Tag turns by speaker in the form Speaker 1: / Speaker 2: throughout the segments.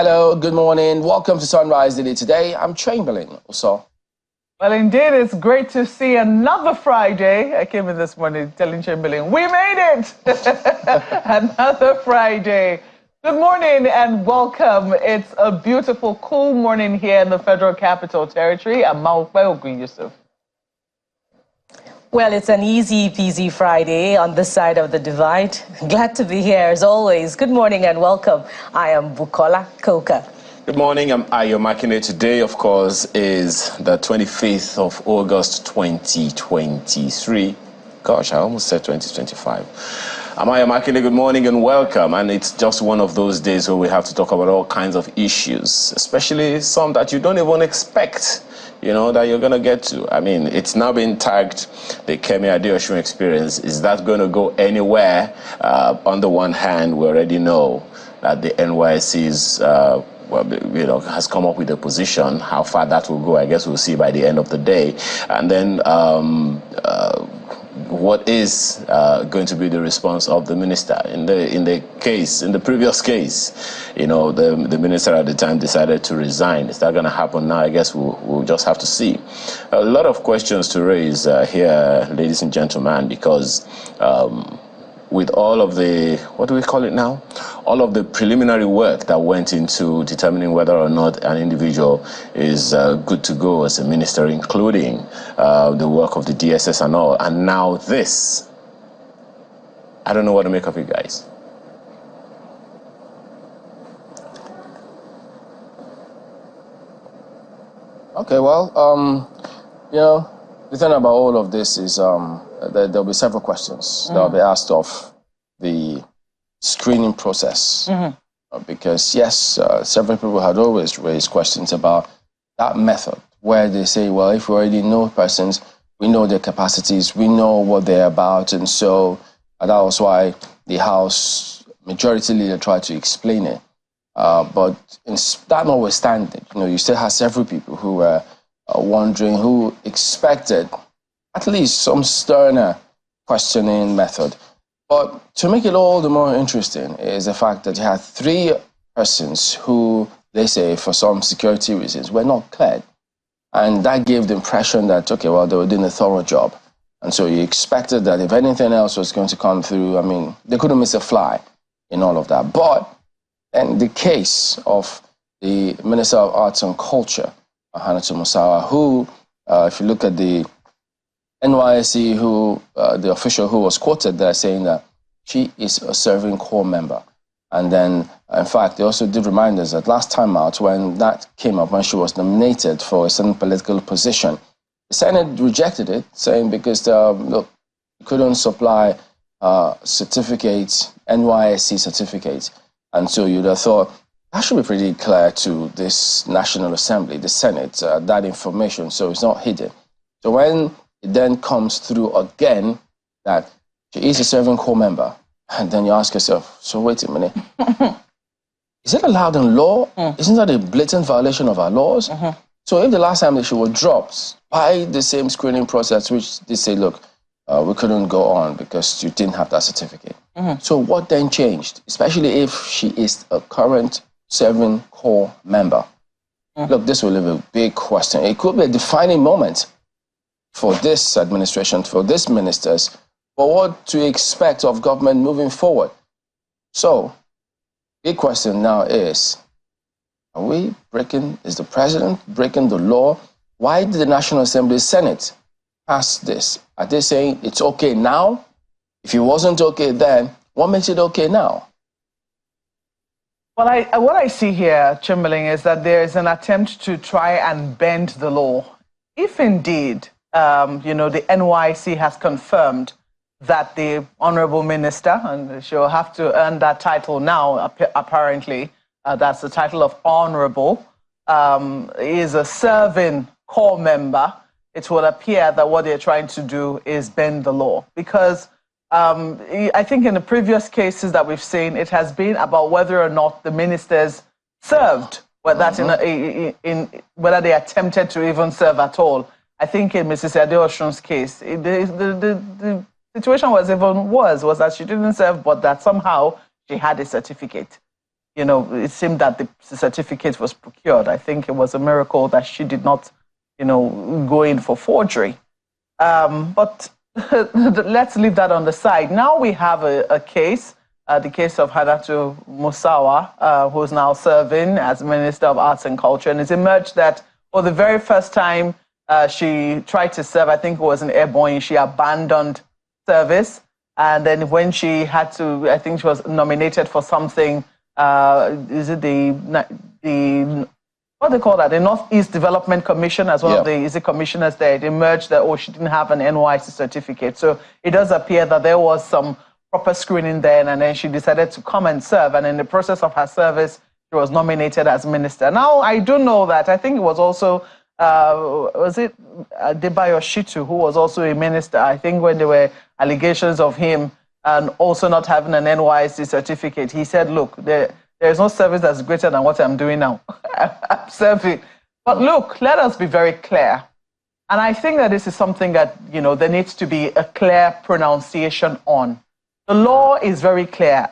Speaker 1: Hello, good morning. Welcome to Sunrise Daily. Today, I'm Chamberlain. Also,
Speaker 2: well, indeed, it's great to see another Friday. I came in this morning telling Chamberlain, we made it! Another Friday. Good morning and welcome. It's a beautiful, cool morning here in the Federal Capital Territory. I'm Maupe Yusuf.
Speaker 3: Well, it's an easy peasy Friday on this side of the divide. Glad to be here as always. Good morning and welcome. I am Bukola Koka.
Speaker 4: Good morning, I'm Ayo Makinde. Today, of course, is the 25th of August 2023. Gosh, I almost said 2025. I'm Ayo Makinde. Good morning and welcome. And it's just one of those days where we have to talk about all kinds of issues, especially some that you don't even expect, that you're going to get to. I mean, it's now been tagged the Kemi Adeosun experience. Is that going to go anywhere? On the one hand, we already know that the NYSC's has come up with a position. How far that will go, I guess we'll see by the end of the day. And then what is going to be the response of the minister in the previous case? The minister at the time decided to resign. Is that going to happen now? I guess we'll just have to see. A lot of questions to raise here, ladies and gentlemen, because with all of the, what do we call it now? All of the preliminary work that went into determining whether or not an individual is good to go as a minister, including the work of the DSS and all. And now this. I don't know what to make of it, guys.
Speaker 1: Okay, well, the thing about all of this is there'll be several questions that'll be asked of the screening process. Because, yes, several people had always raised questions about that method, where they say, well, if we already know persons, we know their capacities, we know what they're about, and so that was why the House Majority Leader tried to explain it. But that notwithstanding, you still have several people who were wondering, who expected at least some sterner questioning method. But to make it all the more interesting is the fact that you had three persons who, they say, for some security reasons, were not cleared. And that gave the impression that, okay, well, they were doing a thorough job. And so you expected that if anything else was going to come through, I mean, they couldn't miss a fly in all of that. But in the case of the Minister of Arts and Culture, Hannatu Musawa, who, if you look at the NYSC, the official who was quoted there saying that she is a serving corps member. And then, in fact, they also did remind us that last time out, when that came up, when she was nominated for a certain political position, the Senate rejected it, saying because, look, you couldn't supply certificates, NYSC certificates. And so you'd have thought, that should be pretty clear to this National Assembly, the Senate, that information, so it's not hidden. So when it then comes through again that she is a serving corps member, and then you ask yourself, so wait a minute, is it allowed in law? Isn't that a blatant violation of our laws? So if the last time that she was dropped by the same screening process, which they say, look, we couldn't go on because you didn't have that certificate. So what then changed, especially if she is a current serving corps member? Look, this will leave a big question. It could be a defining moment for this administration, for these ministers, for what to expect of government moving forward. So, big question now is the president breaking the law? Why did the National Assembly Senate pass this? Are they saying it's okay now? If it wasn't okay then, what makes it okay now?
Speaker 2: Well, what I see here, Chamberlain, is that there is an attempt to try and bend the law. If indeed, the NYC has confirmed that the Honorable Minister, and she'll have to earn that title now, apparently, that's the title of Honorable, is a serving corps member, it will appear that what they're trying to do is bend the law. Because I think in the previous cases that we've seen, it has been about whether or not the ministers served, whether that's whether they attempted to even serve at all. I think in Mrs. Adeosun's case, the situation was even worse, was that she didn't serve, but that somehow she had a certificate. it seemed that the certificate was procured. I think it was a miracle that she did not, go in for forgery. But let's leave that on the side. Now we have a case, the case of Hannatu Musawa, who's now serving as Minister of Arts and Culture. And it's emerged that for the very first time she tried to serve, I think it was an airborne, she abandoned service. And then when she had to, I think she was nominated for something, is it the what they call that, the Northeast Development Commission, as one of the commissioners there, it emerged that, she didn't have an NYSC certificate. So it does appear that there was some proper screening there, and then she decided to come and serve. And in the process of her service, she was nominated as minister. Now, I do know that, I think it was also, was it Adebayo Shitu, who was also a minister, I think when there were allegations of him and also not having an NYSC certificate, he said, look, there is no service that's greater than what I'm doing now. I'm serving. But look, let us be very clear. And I think that this is something that, there needs to be a clear pronunciation on. The law is very clear.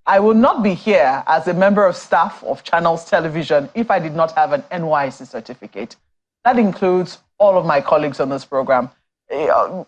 Speaker 2: I will not be here as a member of staff of Channels Television if I did not have an NYSC certificate. That includes all of my colleagues on this program.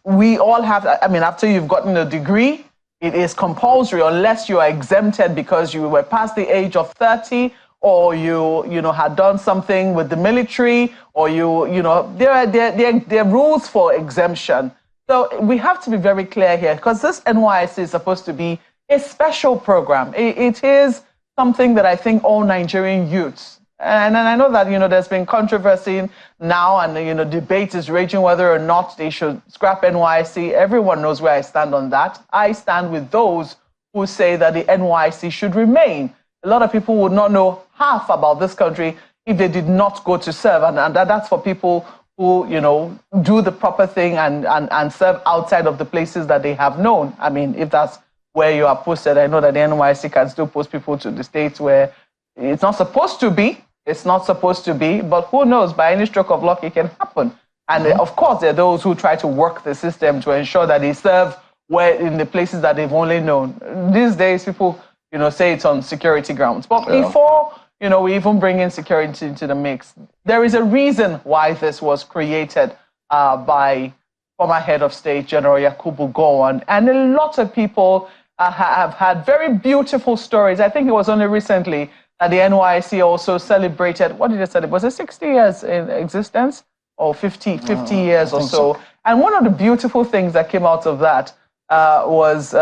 Speaker 2: We all have, after you've gotten a degree, it is compulsory unless you are exempted because you were past the age of 30 or you had done something with the military or there are rules for exemption. So we have to be very clear here because this NYSC is supposed to be a special program. It is something that I think all Nigerian youths, and I know that, there's been controversy now and, debate is raging whether or not they should scrap NYSC. Everyone knows where I stand on that. I stand with those who say that the NYSC should remain. A lot of people would not know half about this country if they did not go to serve. And that's for people who, do the proper thing and serve outside of the places that they have known. If that's where you are posted, I know that the NYSC can still post people to the states where it's not supposed to be. It's not supposed to be, but who knows, by any stroke of luck, it can happen. And of course, there are those who try to work the system to ensure that they serve in the places that they've only known. These days, people, say it's on security grounds. But before, we even bring in security into the mix, there is a reason why this was created by former head of state, General Yakubu Gowon. And a lot of people have had very beautiful stories. I think it was only recently that the NYSC also celebrated, what did it celebrate? Was it 60 years in existence or 50 years or so? And one of the beautiful things that came out of that was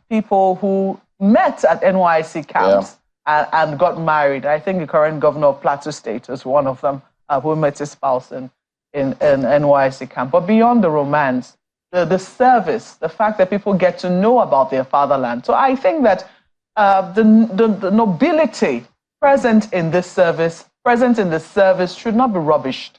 Speaker 2: people who met at NYSC camps and got married. I think the current governor of Plateau State was one of them who met his spouse in NYSC camp. But beyond the romance, the service, the fact that people get to know about their fatherland. So I think that the nobility present in this service should not be rubbished.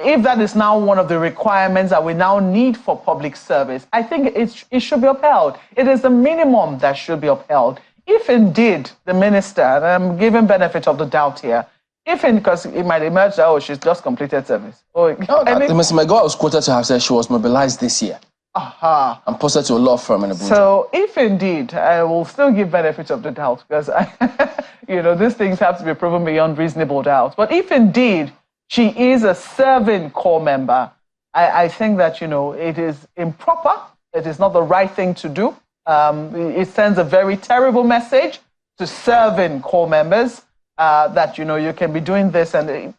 Speaker 2: If that is now one of the requirements that we now need for public service, I think it should be upheld. It is the minimum that should be upheld. If indeed the minister, and I'm giving benefit of the doubt here, because it might emerge that, she's just completed service.
Speaker 1: Mr. McGaw was quoted to have said she was mobilized this year. And posted to a law firm in Abuja. So
Speaker 2: if indeed, I will still give benefit of the doubt because, these things have to be proven beyond reasonable doubt. But if indeed she is a serving corps member, I think that, it is improper. It is not the right thing to do. It sends a very terrible message to serving corps members that, you can be doing this and,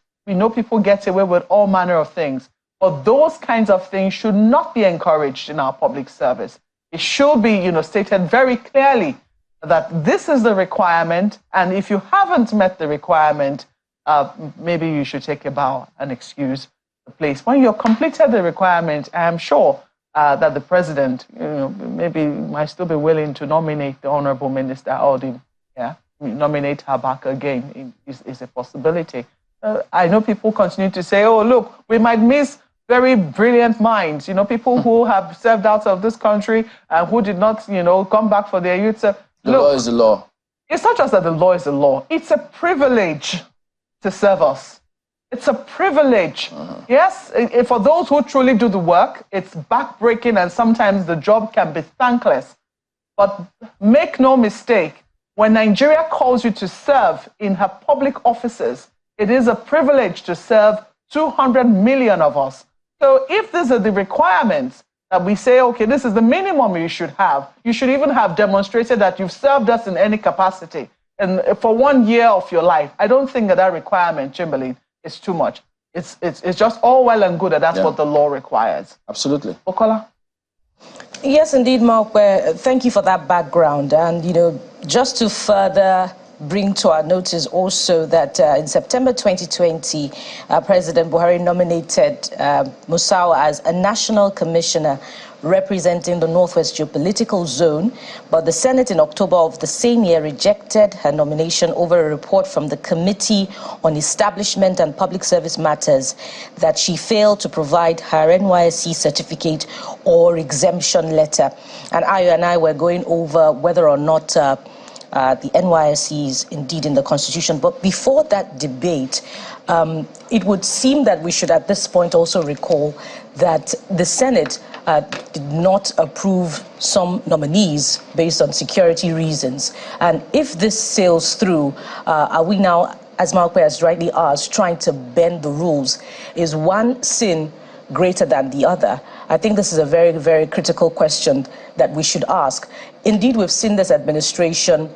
Speaker 2: people get away with all manner of things. But those kinds of things should not be encouraged in our public service. It should be, stated very clearly that this is the requirement, and if you haven't met the requirement, maybe you should take a bow and excuse the place. When you've completed the requirement, I am sure that the president, maybe might still be willing to nominate the honorable minister or nominate her back again. Is a possibility. I know people continue to say, oh, look, we might miss very brilliant minds, people who have served out of this country and who did not, come back for their youth. The
Speaker 1: law is the law.
Speaker 2: It's not just that the law is the law. It's a privilege to serve us. It's a privilege. Yes, for those who truly do the work, it's backbreaking and sometimes the job can be thankless. But make no mistake, When Nigeria calls you to serve in her public offices, it is a privilege to serve 200 million of us. So if these are the requirements that we say, okay, this is the minimum you should have, you should even have demonstrated that you've served us in any capacity and for 1 year of your life. I don't think that requirement, Chamberlain, is too much. It's just all well and good that that's what the law requires.
Speaker 1: Absolutely.
Speaker 2: Bukola?
Speaker 3: Yes, indeed, Mark. Thank you for that background. And, just to further bring to our notice also that in September 2020, President Buhari nominated Musawa as a national commissioner representing the Northwest Geopolitical Zone, but the Senate in October of the same year rejected her nomination over a report from the Committee on Establishment and Public Service Matters that she failed to provide her NYSC certificate or exemption letter. And I were going over whether or not the NYSC is indeed in the Constitution. But before that debate, it would seem that we should at this point also recall that the Senate did not approve some nominees based on security reasons. And if this sails through, are we now, as Malpe has rightly asked, trying to bend the rules? Is one sin greater than the other? I think this is a very, very critical question that we should ask. Indeed, we've seen this administration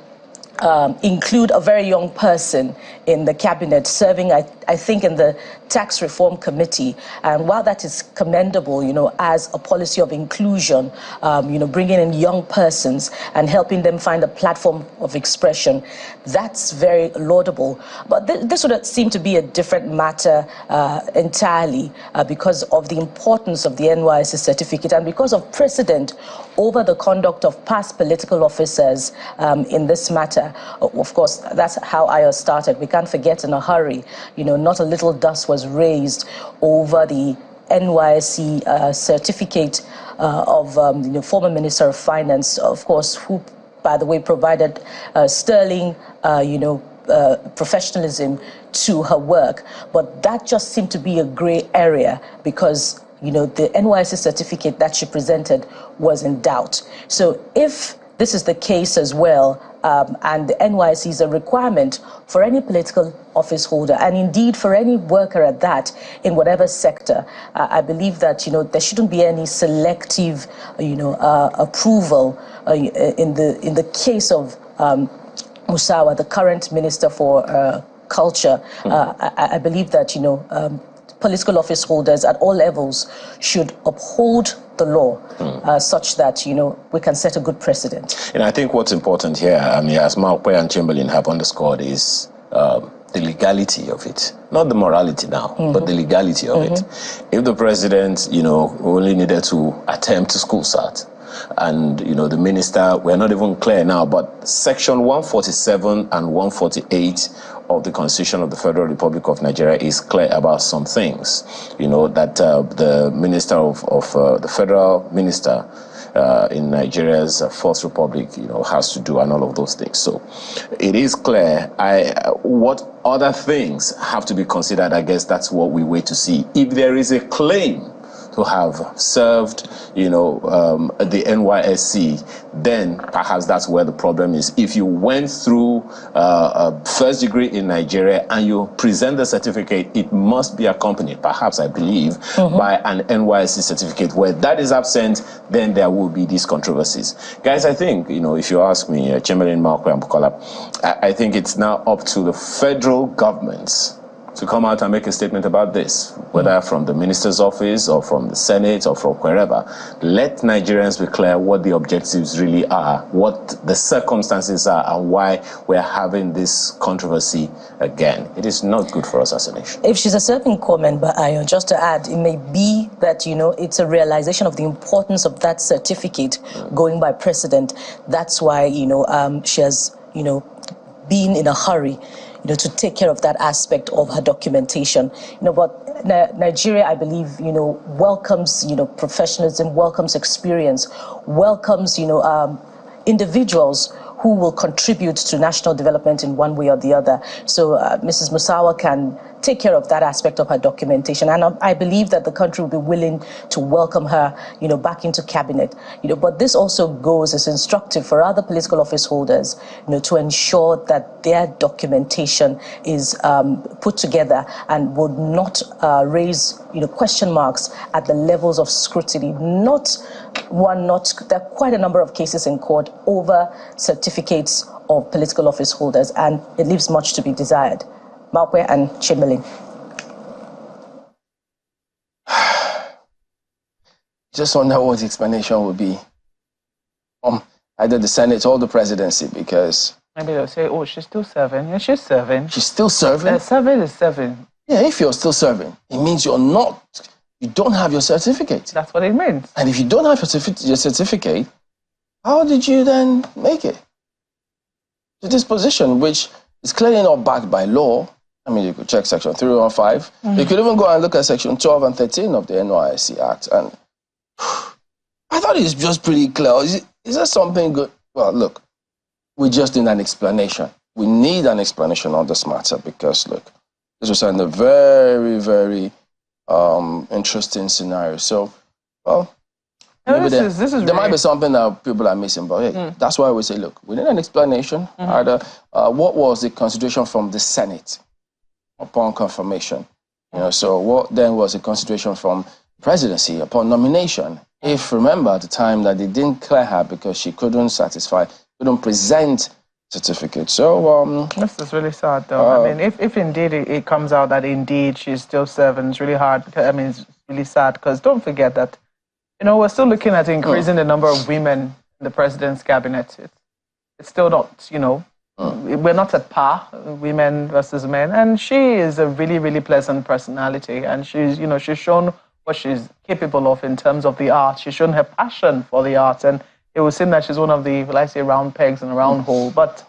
Speaker 3: include a very young person in the cabinet serving, I think, in the Tax Reform Committee. And while that is commendable, as a policy of inclusion, bringing in young persons and helping them find a platform of expression, that's very laudable. But this would seem to be a different matter entirely because of the importance of the NYSC certificate and because of precedent over the conduct of past political officers in this matter. Of course, that's how I started. We can't forget in a hurry, not a little dust was raised over the NYSC certificate of former Minister of Finance, of course, who, by the way, provided sterling, professionalism to her work. But that just seemed to be a gray area because the NYSC certificate that she presented was in doubt. So if this is the case as well, and the NYSC is a requirement for any political office holder, and indeed for any worker at that, in whatever sector, I believe that there shouldn't be any selective approval in the case of Musawa, the current Minister for Culture. I believe that political office holders at all levels should uphold the law such that, we can set a good precedent. And
Speaker 4: I think what's important here, as Malpe and Chamberlain have underscored, is the legality of it. Not the morality now, but the legality of it. If the president, only needed to attempt to school start, and, the minister, we're not even clear now, but Section 147 and 148 of the Constitution of the Federal Republic of Nigeria is clear about some things, that the minister of the federal minister in Nigeria's Fourth Republic, has to do, and all of those things. So it is clear. What other things have to be considered? I guess that's what we wait to see. If there is a claim to have served, the NYSC, then perhaps that's where the problem is. If you went through a first degree in Nigeria and you present the certificate, it must be accompanied, perhaps I believe, by an NYSC certificate. Where that is absent, then there will be these controversies. Guys, I think, if you ask me, Chamberlain, Malpe and Bukola, I think it's now up to the federal governments to come out and make a statement about this, whether from the minister's office or from the Senate or from wherever. Let Nigerians be clear what the objectives really are, what the circumstances are, and why we're having this controversy again. It is not good for us as a nation.
Speaker 3: If she's a certain comment, but just to add, it may be that, it's a realization of the importance of that certificate going by precedent. That's why, she has, been in a hurry to take care of that aspect of her documentation. But Nigeria, I believe, welcomes, professionalism, welcomes experience, welcomes, individuals who will contribute to national development in one way or the other. So Mrs. Musawa can take care of that aspect of her documentation. And I believe that the country will be willing to welcome her, back into cabinet. But this also goes as instructive for other political office holders, to ensure that their documentation is put together and would not raise, question marks at the levels of scrutiny. There are quite a number of cases in court over certificates of political office holders, and it leaves much to be desired. Mawkwe and Chamberlain.
Speaker 1: Just wonder what the explanation would be either the Senate or the presidency, because
Speaker 2: maybe they'll say, oh, she's still serving. Yeah, she's serving.
Speaker 1: She's still serving?
Speaker 2: Serving is serving.
Speaker 1: Yeah, if you're still serving, it means you don't have your certificate.
Speaker 2: That's what it means.
Speaker 1: And if you don't have your certificate, how did you then make it to this position, which is clearly not backed by law? I mean, you could check Section 315. You could even go and look at Section 12 and 13 of the NYSC Act. And I thought it's just pretty clear. Is there something good? Well, look, we just need an explanation. We need an explanation on this matter because, look, this was in a very, very interesting scenario. So, well, maybe there might be something that people are missing, but hey, that's why we say, look, we need an explanation. Either what was the consideration from the Senate upon confirmation? So what then was the consideration from presidency upon nomination? If remember at the time that they didn't clear her because she couldn't present certificate. So
Speaker 2: this is really sad, though. I mean, if indeed it comes out that indeed she's still serving, it's really hard. It's really sad because don't forget that we're still looking at increasing the number of women in the president's cabinet. It's still not, we're not at par, women versus men. And she is a really, really pleasant personality. And she's, she's shown what she's capable of in terms of the art. She's shown her passion for the art. And it would seem that she's one of the, round pegs in a round hole. But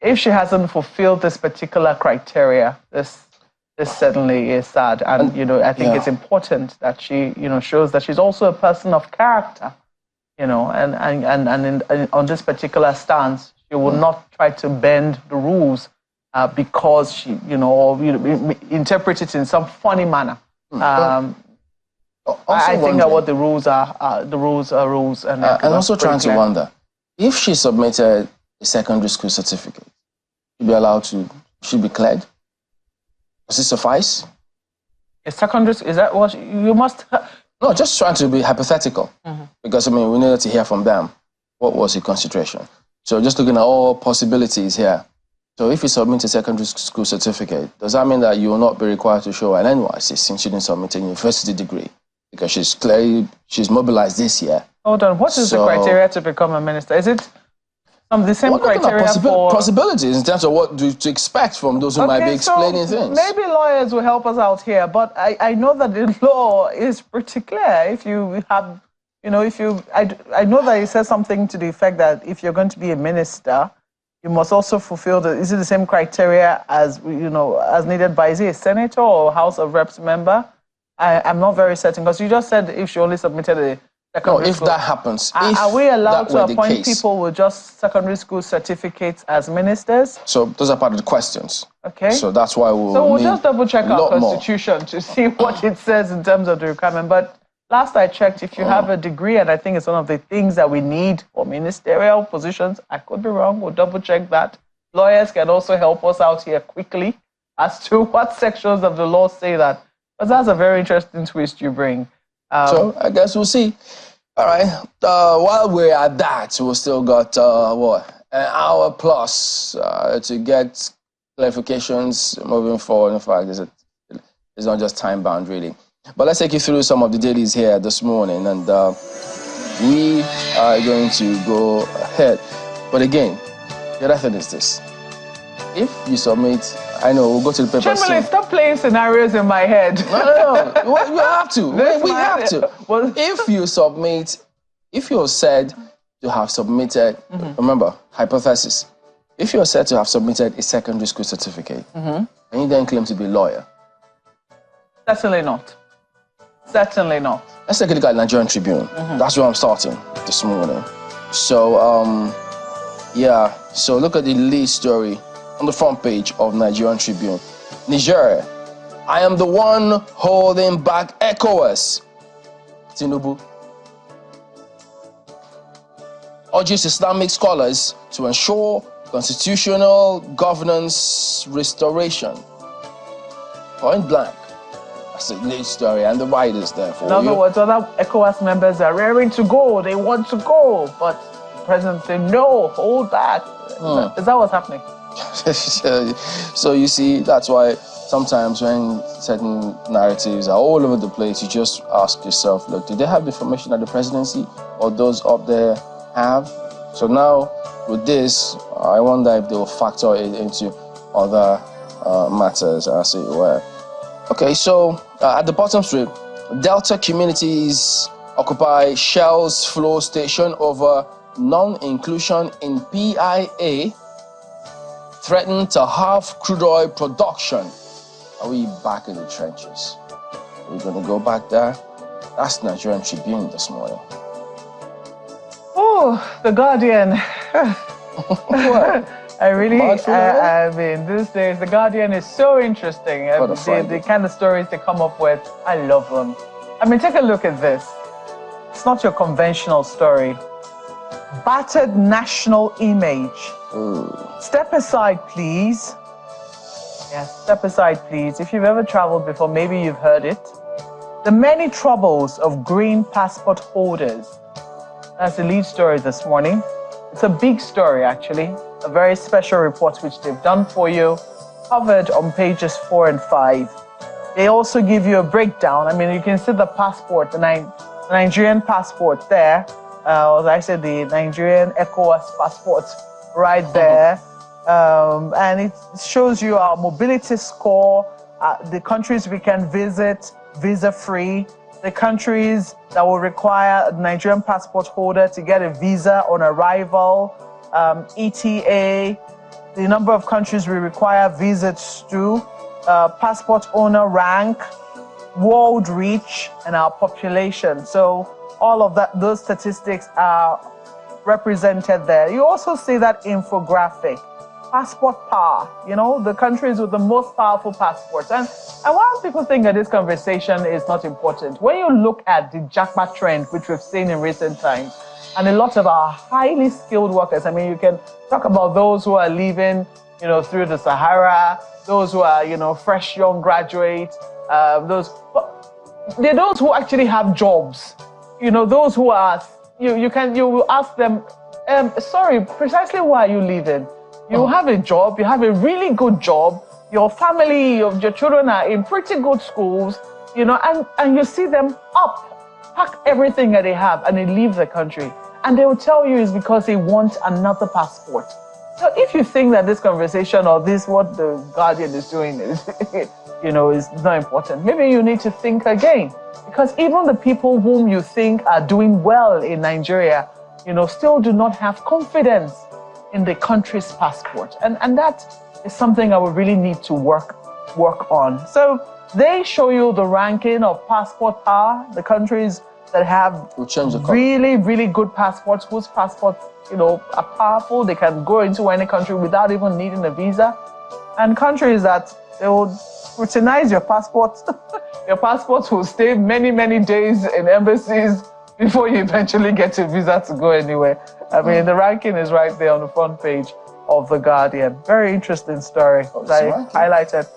Speaker 2: if she hasn't fulfilled this particular criteria, this certainly is sad. And I think it's important that she, shows that she's also a person of character, and on this particular stance, she will not try to bend the rules because she, interpret it in some funny manner. I think that what the rules are rules. And
Speaker 1: also trying to wonder, if she submitted a secondary school certificate, she'd be cleared? Does it suffice?
Speaker 2: A secondary, is that what you must?
Speaker 1: No, just trying to be hypothetical. Because, we needed to hear from them. What was the consideration? So just looking at all possibilities here. So if you submit a secondary school certificate, does that mean that you will not be required to show an NYSC since you didn't submit a university degree? Because she's mobilized this year.
Speaker 2: Hold on, what is the criteria to become a minister? Is it the same criteria for
Speaker 1: possibilities in terms of what to expect from those who might be explaining things?
Speaker 2: Maybe lawyers will help us out here, but I know that the law is pretty clear. If you have, I know that it says something to the effect that if you're going to be a minister, you must also fulfill is it the same criteria as as needed by a senator or House of Reps member? I'm not very certain because you just said if she only submitted a secondary school.
Speaker 1: That happens.
Speaker 2: Are we allowed to appoint people with just secondary school certificates as ministers?
Speaker 1: So those are part of the questions.
Speaker 2: Okay.
Speaker 1: So that's why
Speaker 2: we'll just double check our constitution to see what it says in terms of the requirement. But last I checked, if you have a degree, and I think it's one of the things that we need for ministerial positions, I could be wrong, we'll double check that. Lawyers can also help us out here quickly as to what sections of the law say that. But that's a very interesting twist you bring.
Speaker 1: So I guess we'll see. All right. While we're at that, we've still got, an hour plus to get clarifications moving forward. In fact, it's not just time-bound, really. But let's take you through some of the dailies here this morning, and we are going to go ahead. But again, the other thing is this. If you submit, I know, we'll go to the paper
Speaker 2: Chamberlain, stop playing scenarios in my head.
Speaker 1: No. You have to. We have to. Well, if you're said to have submitted, remember, hypothesis, if you're said to have submitted a secondary school certificate, and you then claim to be a lawyer?
Speaker 2: Certainly not. Certainly not.
Speaker 1: Let's take a look at Nigerian Tribune. That's where I'm starting this morning. So, so look at the lead story on the front page of Nigerian Tribune. Nigeria I am the one holding back ECOWAS. Tinubu urges Islamic scholars to ensure constitutional governance restoration. Point blank. That's a late story, and the writers there for you.
Speaker 2: In other words, other ECOWAS members are raring to go. They want to go, but the president said, no, hold back. Is that what's happening?
Speaker 1: So you see, that's why sometimes when certain narratives are all over the place, you just ask yourself, look, did they have the information that the presidency or those up there have? So now with this, I wonder if they will factor it into other matters, as it were. Okay, so at the bottom strip, Delta communities occupy Shell's flow station over non-inclusion in PIA, threaten to halve crude oil production. Are we back in the trenches? Are we going to go back there? That's Nigerian Tribune this morning.
Speaker 2: Oh, The Guardian. I mean, these days, The Guardian is so interesting. The kind of stories they come up with, I love them. I mean, take a look at this. It's not your conventional story. Battered national image. Step aside, please. Yes, step aside, please. If you've ever traveled before, maybe you've heard it. The many troubles of green passport holders. That's the lead story this morning. It's a big story, actually. A very special report which they've done for you, covered on pages 4 and 5. They also give you a breakdown. I mean, you can see the passport, the Nigerian passport there. As I said, the Nigerian ECOWAS passport right there. And it shows you our mobility score, the countries we can visit, visa-free, the countries that will require a Nigerian passport holder to get a visa on arrival, ETA, the number of countries we require visits to, passport owner rank, world reach, and our population. So all of those statistics are represented there. You also see that infographic, passport power, you know, the countries with the most powerful passports. And while people think that this conversation is not important, when you look at the jackpot trend, which we've seen in recent times, and a lot of our highly skilled workers, I mean, you can talk about those who are leaving, you know, through the Sahara, those who are, you know, fresh young graduates, those who actually have jobs, you know, those who are, you will ask them, sorry, precisely why are you leaving? You have a job, you have a really good job, your family, your children are in pretty good schools, you know, and you see them pack everything that they have and they leave the country. And they will tell you it's because they want another passport. So if you think that this conversation or what the Guardian is doing is, you know, is not important, maybe you need to think again. Because even the people whom you think are doing well in Nigeria, you know, still do not have confidence in the country's passport. And that is something I would really need to work on. So they show you the ranking of passport power, the countries that have really, really good passports, whose passports, you know, are powerful. They can go into any country without even needing a visa. And countries that they will scrutinize your passport. Your passport will stay many, many days in embassies before you eventually get a visa to go anywhere. I mean, the ranking is right there on the front page of The Guardian. Very interesting story that I highlighted.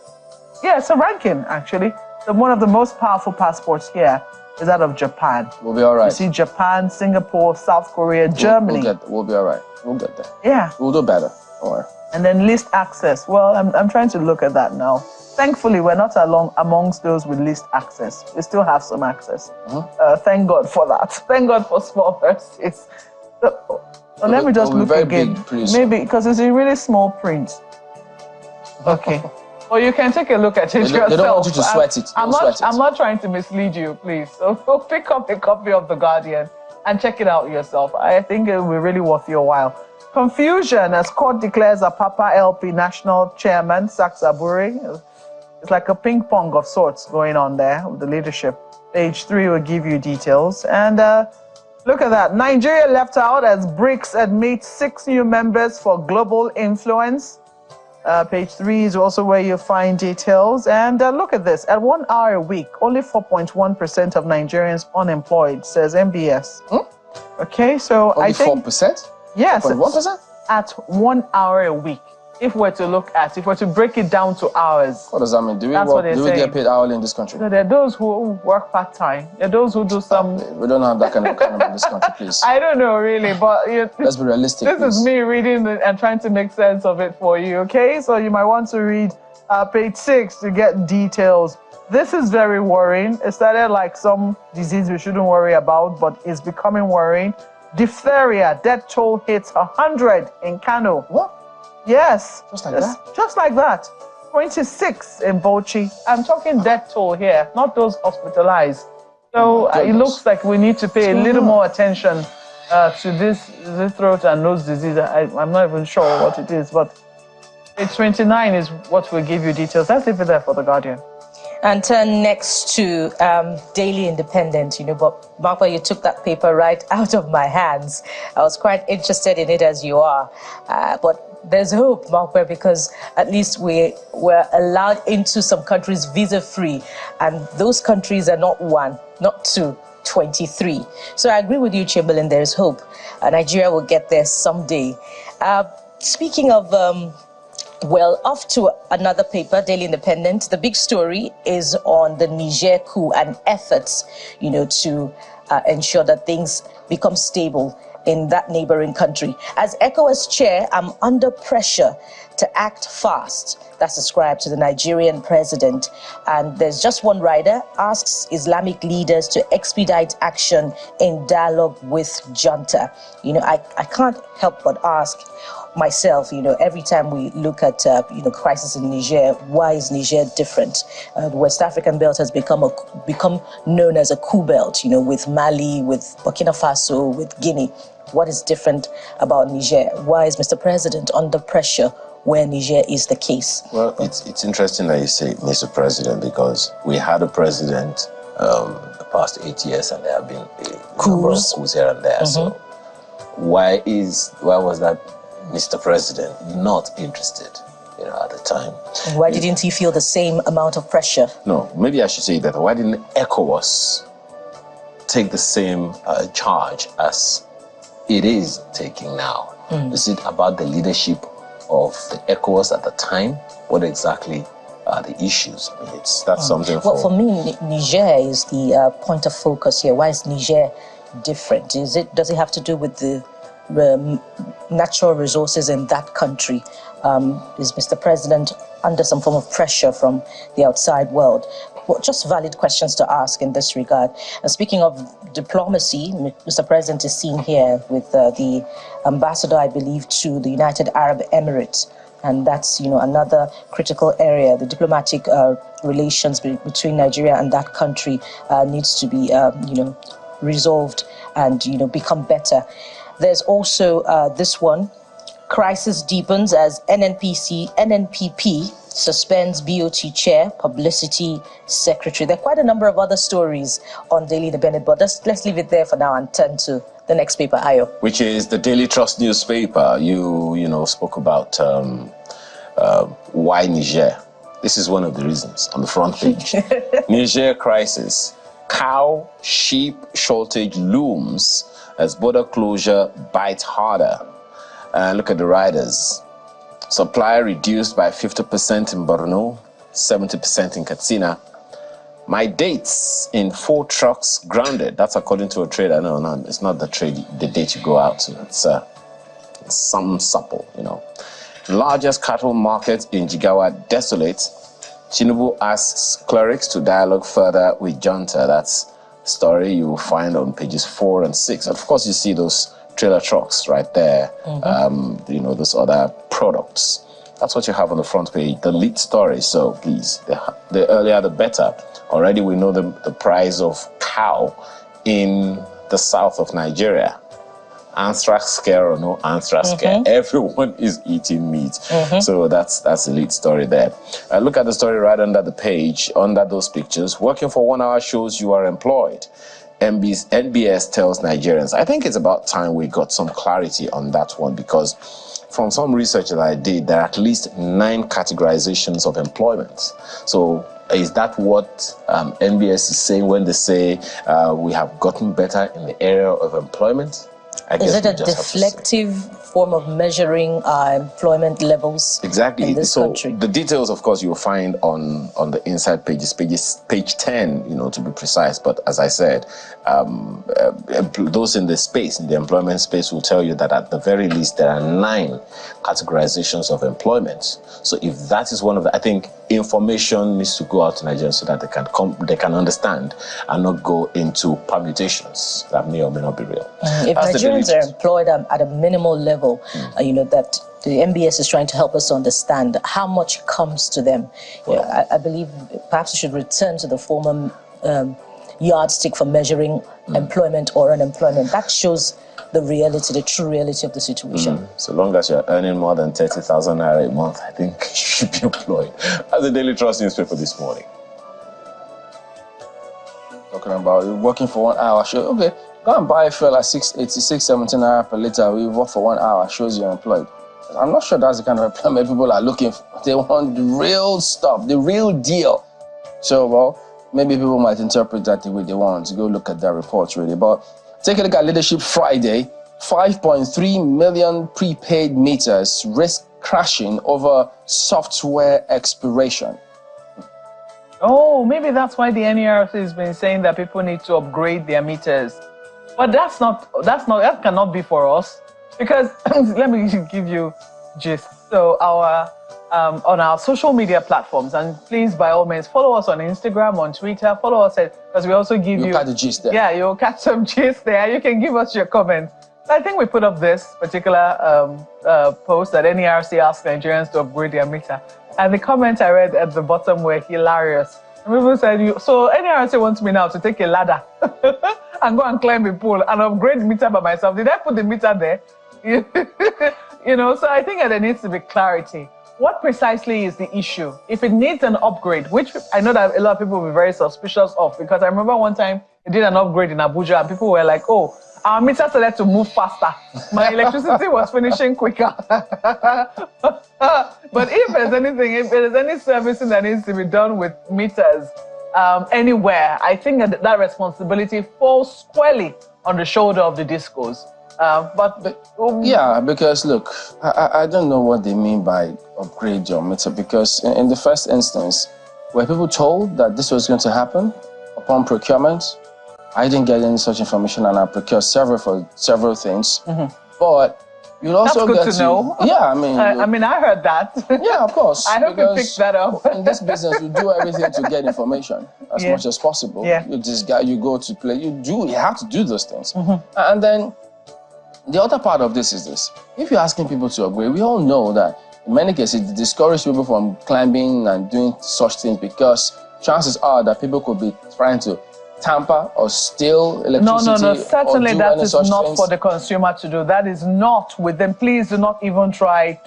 Speaker 2: Yeah, it's a ranking, actually. One of the most powerful passports here is that of Japan.
Speaker 1: We'll be all right.
Speaker 2: You see Japan, Singapore, South Korea, Germany.
Speaker 1: We'll be all right. We'll get there.
Speaker 2: Yeah.
Speaker 1: We'll do better. Don't worry.
Speaker 2: And then list access. Well, I'm trying to look at that now. Thankfully, we're not amongst those with least access. We still have some access. Thank God for that. Thank God for small verses. So let me just look again. Maybe because it's in really small print. Okay. Well, you can take a look at it yourself.
Speaker 1: They don't want you to sweat it.
Speaker 2: I'm not trying to mislead you, please. So pick up a copy of The Guardian and check it out yourself. I think it will be really worth your while. Confusion as court declares Apapa LP national chairman sacks Aburi. It's like a ping pong of sorts going on there with the leadership. Page 3 will give you details. And look at that. Nigeria left out as BRICS admits 6 new members for global influence. Page 3 is also where you find details. And look at this. At 1 hour a week, only 4.1% of Nigerians unemployed, says MBS. Okay, so
Speaker 1: only
Speaker 2: I think...
Speaker 1: 4%?
Speaker 2: Yes.
Speaker 1: 4.1%?
Speaker 2: At 1 hour a week. If we're to break it down to hours.
Speaker 1: What does that mean? Do we get paid hourly in this country?
Speaker 2: So there are those who work part-time. There are those who do some...
Speaker 1: We don't have that kind of economy in this country, please.
Speaker 2: I don't know, really, but...
Speaker 1: Let's be realistic,
Speaker 2: This is me reading and trying to make sense of it for you, okay? So you might want to read page 6 to get details. This is very worrying. It started like some disease we shouldn't worry about, but it's becoming worrying. Diphtheria, death toll hits 100 in Kano.
Speaker 1: What?
Speaker 2: Yes.
Speaker 1: Just like that?
Speaker 2: Just like that. 26 in Bauchi. I'm talking death toll here, not those hospitalized. So it looks like we need to pay a little more attention to this throat and nose disease. I'm not even sure what it is, but page 29 is what will give you details. Let's leave it there for The Guardian.
Speaker 3: And turn next to Daily Independent, but Markwa, you took that paper right out of my hands. I was quite interested in it as you are, but there's hope, Markwa, because at least we were allowed into some countries visa-free, and those countries are not 1, not 2, 23. So I agree with you, Chamberlain, there's hope. Nigeria will get there someday. Speaking of... off to another paper, Daily Independent. The big story is on the Niger coup and efforts, to ensure that things become stable in that neighboring country. As ECOWAS chair, I'm under pressure to act fast. That's ascribed to the Nigerian president. And there's just one rider, asks Islamic leaders to expedite action in dialogue with junta. I can't help but ask myself, every time we look at, crisis in Niger, why is Niger different? The West African belt has become known as a coup belt, with Mali, with Burkina Faso, with Guinea. What is different about Niger? Why is Mr. President under pressure where Niger is the case?
Speaker 4: Well, it's interesting that you say Mr. President, because we had a president the past 8 years and there have been a number of coups here and there. So why was that Mr. President not interested, at the time?
Speaker 3: And why didn't he feel the same amount of pressure?
Speaker 4: No, maybe I should say that. Why didn't ECOWAS take the same charge as it is taking now? Is it about the leadership of the ECOWAS at the time? What exactly are the issues? That's something
Speaker 3: for me, Niger is the point of focus here. Why is Niger different? Does it have to do with the natural resources in that country? Is Mr. President under some form of pressure from the outside world? Well, just valid questions to ask in this regard. And speaking of diplomacy, Mr. President is seen here with the ambassador, I believe, to the United Arab Emirates. And that's, another critical area. The diplomatic relations between Nigeria and that country needs to be, resolved and, become better. There's also this one. Crisis deepens as NNPP suspends BOT chair, publicity secretary. There are quite a number of other stories on Daily Independent, but let's leave it there for now and turn to the next paper, Ayo.
Speaker 4: Which is the Daily Trust newspaper. You spoke about why Niger. This is one of the reasons on the front page. Niger crisis. Cow, sheep shortage looms as border closure bites harder. Look at the riders. Supply reduced by 50% in Borno, 70% in Katsina. My dates in 4 trucks grounded. That's according to a trader. No, it's not the date you go out to. It's some supple, Largest cattle market in Jigawa desolate. Tinubu asks clerics to dialogue further with junta. That's a story you will find on pages 4 and 6. And of course, you see those trailer trucks right there, those other products. That's what you have on the front page, the lead story. So please, the earlier the better. Already we know the price of cow in the south of Nigeria. Anthrax scare or no anthrax scare, everyone is eating meat. So that's the lead story there. Look at the story right under the page, under those pictures. Working for 1 hour shows you are employed. NBS tells Nigerians. I think it's about time we got some clarity on that one, because from some research that I did, there are at least 9 categorizations of employment. So is that what NBS is saying when they say we have gotten better in the area of employment?
Speaker 3: Is it a deflective form of measuring employment levels in this country?
Speaker 4: The details, of course, you'll find on the inside pages, page 10, to be precise. But as I said, those in the space, in the employment space, will tell you that at the very least there are 9 categorizations of employment. So if that is one of the, I think information needs to go out to Nigerians so that they can understand and not go into permutations that may or may not be real.
Speaker 3: If Nigerians are employed at a minimal level, that the NBS is trying to help us understand how much comes to them. I believe perhaps we should return to the former yardstick for measuring employment or unemployment. That shows the reality, the true reality of the situation.
Speaker 4: So long as you're earning more than 30,000 naira a month, I think you should be employed. As the Daily Trust newspaper this morning.
Speaker 1: Talking about working for 1 hour. Okay, go and buy fuel at 686, 17 naira per liter. We work for 1 hour, shows you're employed. I'm not sure that's the kind of employment people are looking for. They want the real stuff, the real deal. So, well, maybe people might interpret that the way they want. Go look at that report, really. But take a look at Leadership Friday. 5.3 million prepaid meters risk crashing over software expiration.
Speaker 2: Oh, maybe that's why the NERC has been saying that people need to upgrade their meters. But that cannot be for us, because let me give you gist. So on our social media platforms, and please by all means follow us on Instagram, on Twitter, follow us because we also give
Speaker 1: you'll catch the gist there.
Speaker 2: Yeah, you'll catch some gist there. You can give us your comments. So I think we put up this particular post that NERC asked Nigerians to upgrade their meter. And the comments I read at the bottom were hilarious. And people said, so NERC wants me now to take a ladder and go and climb a pole and upgrade the meter by myself. Did I put the meter there? So I think that there needs to be clarity. What precisely is the issue? If it needs an upgrade, which I know that a lot of people will be very suspicious of, because I remember one time they did an upgrade in Abuja and people were like, oh, our meter started to move faster. My electricity was finishing quicker. But if there's any servicing that needs to be done with meters anywhere, I think that responsibility falls squarely on the shoulder of the discos.
Speaker 1: Yeah, because look, I don't know what they mean by upgrade your meter, because in the first instance, were people told that this was going to happen upon procurement? I didn't get any such information, and I procured several things. But you'll also
Speaker 2: get
Speaker 1: to
Speaker 2: know.
Speaker 1: Yeah,
Speaker 2: I mean, I heard that.
Speaker 1: Yeah, of course.
Speaker 2: I hope you picked that up.
Speaker 1: In this business, we do everything to get information as much as possible.
Speaker 2: Yeah.
Speaker 1: You go to play. You have to do those things, and then. The other part of this is this. If you're asking people to upgrade, we all know that in many cases it discourages people from climbing and doing such things, because chances are that people could be trying to tamper or steal electricity.
Speaker 2: No. Certainly that is not
Speaker 1: things.
Speaker 2: For the consumer to do. That is not within. Please do not even try.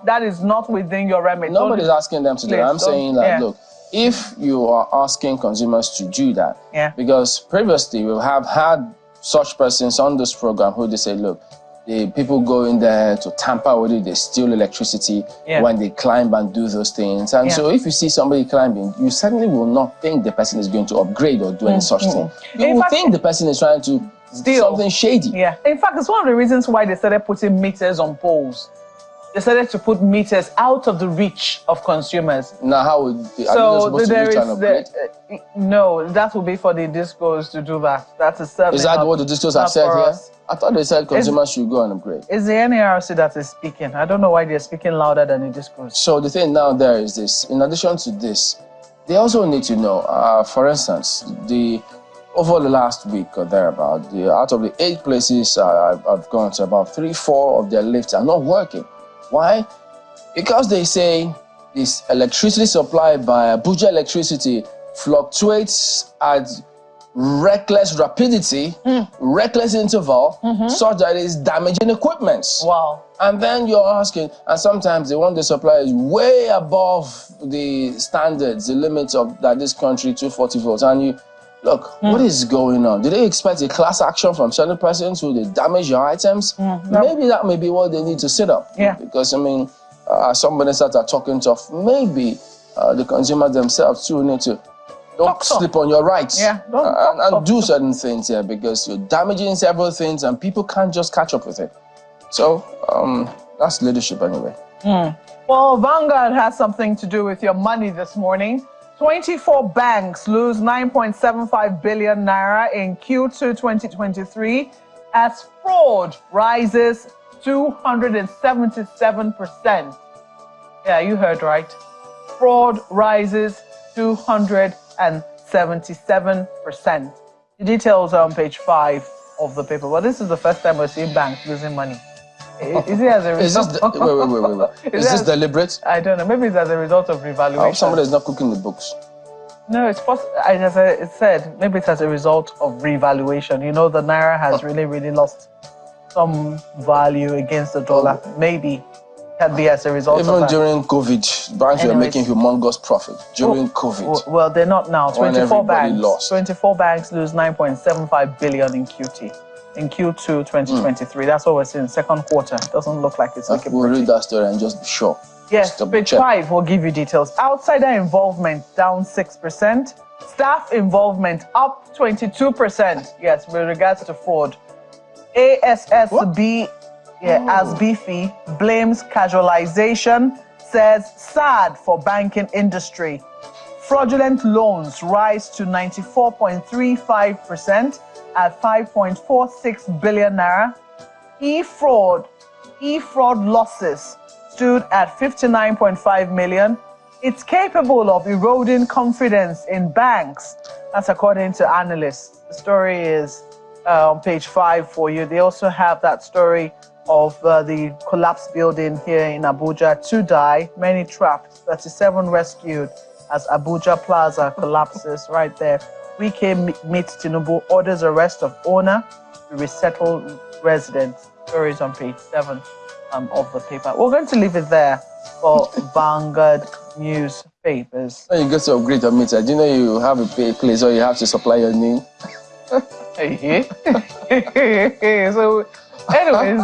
Speaker 2: That is not within your remit.
Speaker 1: Nobody's asking them to do that. I'm saying that, look, if you are asking consumers to do that, because previously we have had such persons on this program who they say, look, the people go in there to tamper with it, they steal electricity when they climb and do those things. And so if you see somebody climbing, you certainly will not think the person is going to upgrade or do any such thing. You will think the person is trying to steal something shady.
Speaker 2: Yeah. In fact, it's one of the reasons why they started putting meters on poles. They started to put meters out of the reach of consumers.
Speaker 1: Now, how would
Speaker 2: no, that will be for the discos to do that. That is certainly.
Speaker 1: Is that what the discos have said here? I thought they said consumers should go and upgrade.
Speaker 2: It's the NERC that is speaking. I don't know why they're speaking louder than the discos.
Speaker 1: So the thing now there is this. In addition to this, they also need to know, for instance, over the last week or thereabout, out of the 8 places I've gone to, about 3-4 of their lifts are not working. Why? Because they say this electricity supply by Abuja Electricity fluctuates at reckless rapidity, reckless interval, such that it's damaging equipment.
Speaker 2: Wow.
Speaker 1: And then you're asking, and sometimes the one they supply is way above the standards, the limits of that this country, 240 volts. And look, what is going on? Do they expect a class action from certain persons who they damage your items? Maybe that may be what they need to set up.
Speaker 2: Yeah.
Speaker 1: Because, I mean, some ministers are talking tough. Maybe the consumers themselves too need to don't slip on your rights.
Speaker 2: Yeah,
Speaker 1: and do certain things here, because you're damaging several things and people can't just catch up with it. So that's leadership anyway.
Speaker 2: Well, Vanguard has something to do with your money this morning. 24 banks lose 9.75 billion naira in Q2 2023 as fraud rises 277%. Yeah, you heard right. Fraud rises 277%. The details are on page 5 of the paper. Well, this is the first time we're seeing banks losing money. Is it as a result?
Speaker 1: Wait. Is this deliberate?
Speaker 2: I don't know. Maybe it's as a result of revaluation.
Speaker 1: Somebody is not cooking the books.
Speaker 2: No, it's possible. As it said, maybe it's as a result of revaluation. You know, the naira has really lost some value against the dollar. Maybe can be as a result of that.
Speaker 1: Even during COVID, banks were making humongous profit during COVID.
Speaker 2: Well, they're not now. 24 banks.
Speaker 1: Lost.
Speaker 2: 24 banks lose 9.75 billion in Q2 2023. That's what we're seeing. Second quarter. It doesn't look like it's looking
Speaker 1: We'll read that story and just be sure.
Speaker 2: Yes, page 5 will give you details. Outsider involvement down 6%. Staff involvement up 22%. Yes, with regards to fraud. ASSB, ASBFI blames casualization, says sad for banking industry. Fraudulent loans rise to 94.35% at 5.46 billion naira. E-fraud losses stood at 59.5 million. It's capable of eroding confidence in banks. That's according to analysts. The story is on page 5 for you. They also have that story of the collapsed building here in Abuja. 2 die, many trapped, 37 rescued as Abuja Plaza collapses right there. Wike meets Tinubu, orders arrest of owner to resettle residents. Stories on page 7 of the paper. We're going to leave it there for Vanguard newspapers.
Speaker 1: When you get to upgrade your meter, do you know you have a place or you have to supply your name?
Speaker 2: So, anyways,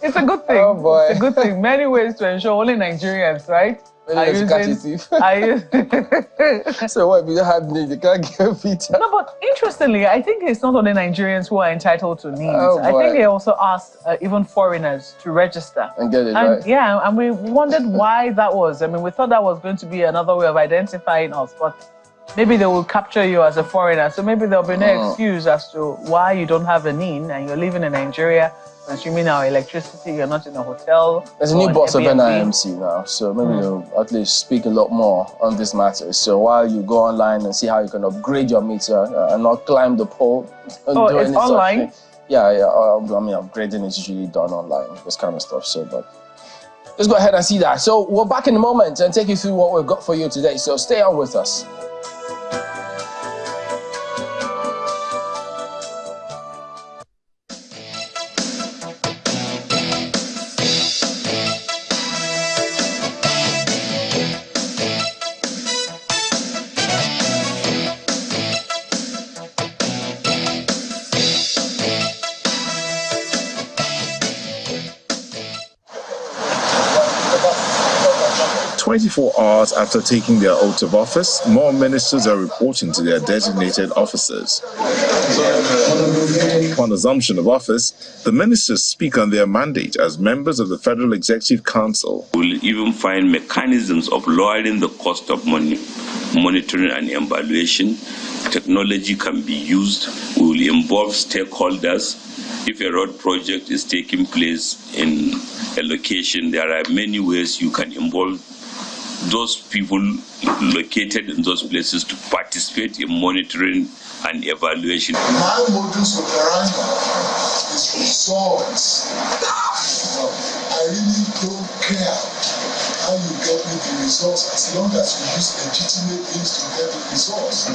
Speaker 2: it's a good thing.
Speaker 1: Oh boy.
Speaker 2: It's a good thing. Many ways to ensure only Nigerians, right?
Speaker 1: So what if you don't have need? You can't get a meter.
Speaker 2: No, but interestingly, I think it's not only Nigerians who are entitled to needs.
Speaker 1: Oh,
Speaker 2: I think they also asked even foreigners to register.
Speaker 1: And get it right.
Speaker 2: Yeah, and we wondered why that was. I mean, we thought that was going to be another way of identifying us, but maybe they will capture you as a foreigner. So maybe there'll be no excuse as to why you don't have a NIN and you're living in Nigeria, consuming our electricity, you're not in a hotel.
Speaker 1: There's a new boss of NIMC now, so maybe they'll at least speak a lot more on this matter. So while you go online and see how you can upgrade your meter and not climb the pole.
Speaker 2: It's online?
Speaker 1: Yeah. I mean, upgrading is usually done online, this kind of stuff. So, but let's go ahead and see that. So we're back in a moment and take you through what we've got for you today. So stay on with us.
Speaker 5: "24 hours after taking their oath of office, more ministers are reporting to their designated officers. Upon assumption of office, the ministers speak on their mandate as members of the Federal Executive Council.
Speaker 6: We will even find mechanisms of lowering the cost of monitoring and evaluation. Technology can be used. We will involve stakeholders. If a road project is taking place in a location, there are many ways you can involve those people located in those places to participate in monitoring and evaluation."
Speaker 7: My modus operandi is results. I really don't care how you get me the results as long as you use legitimate things to get the results.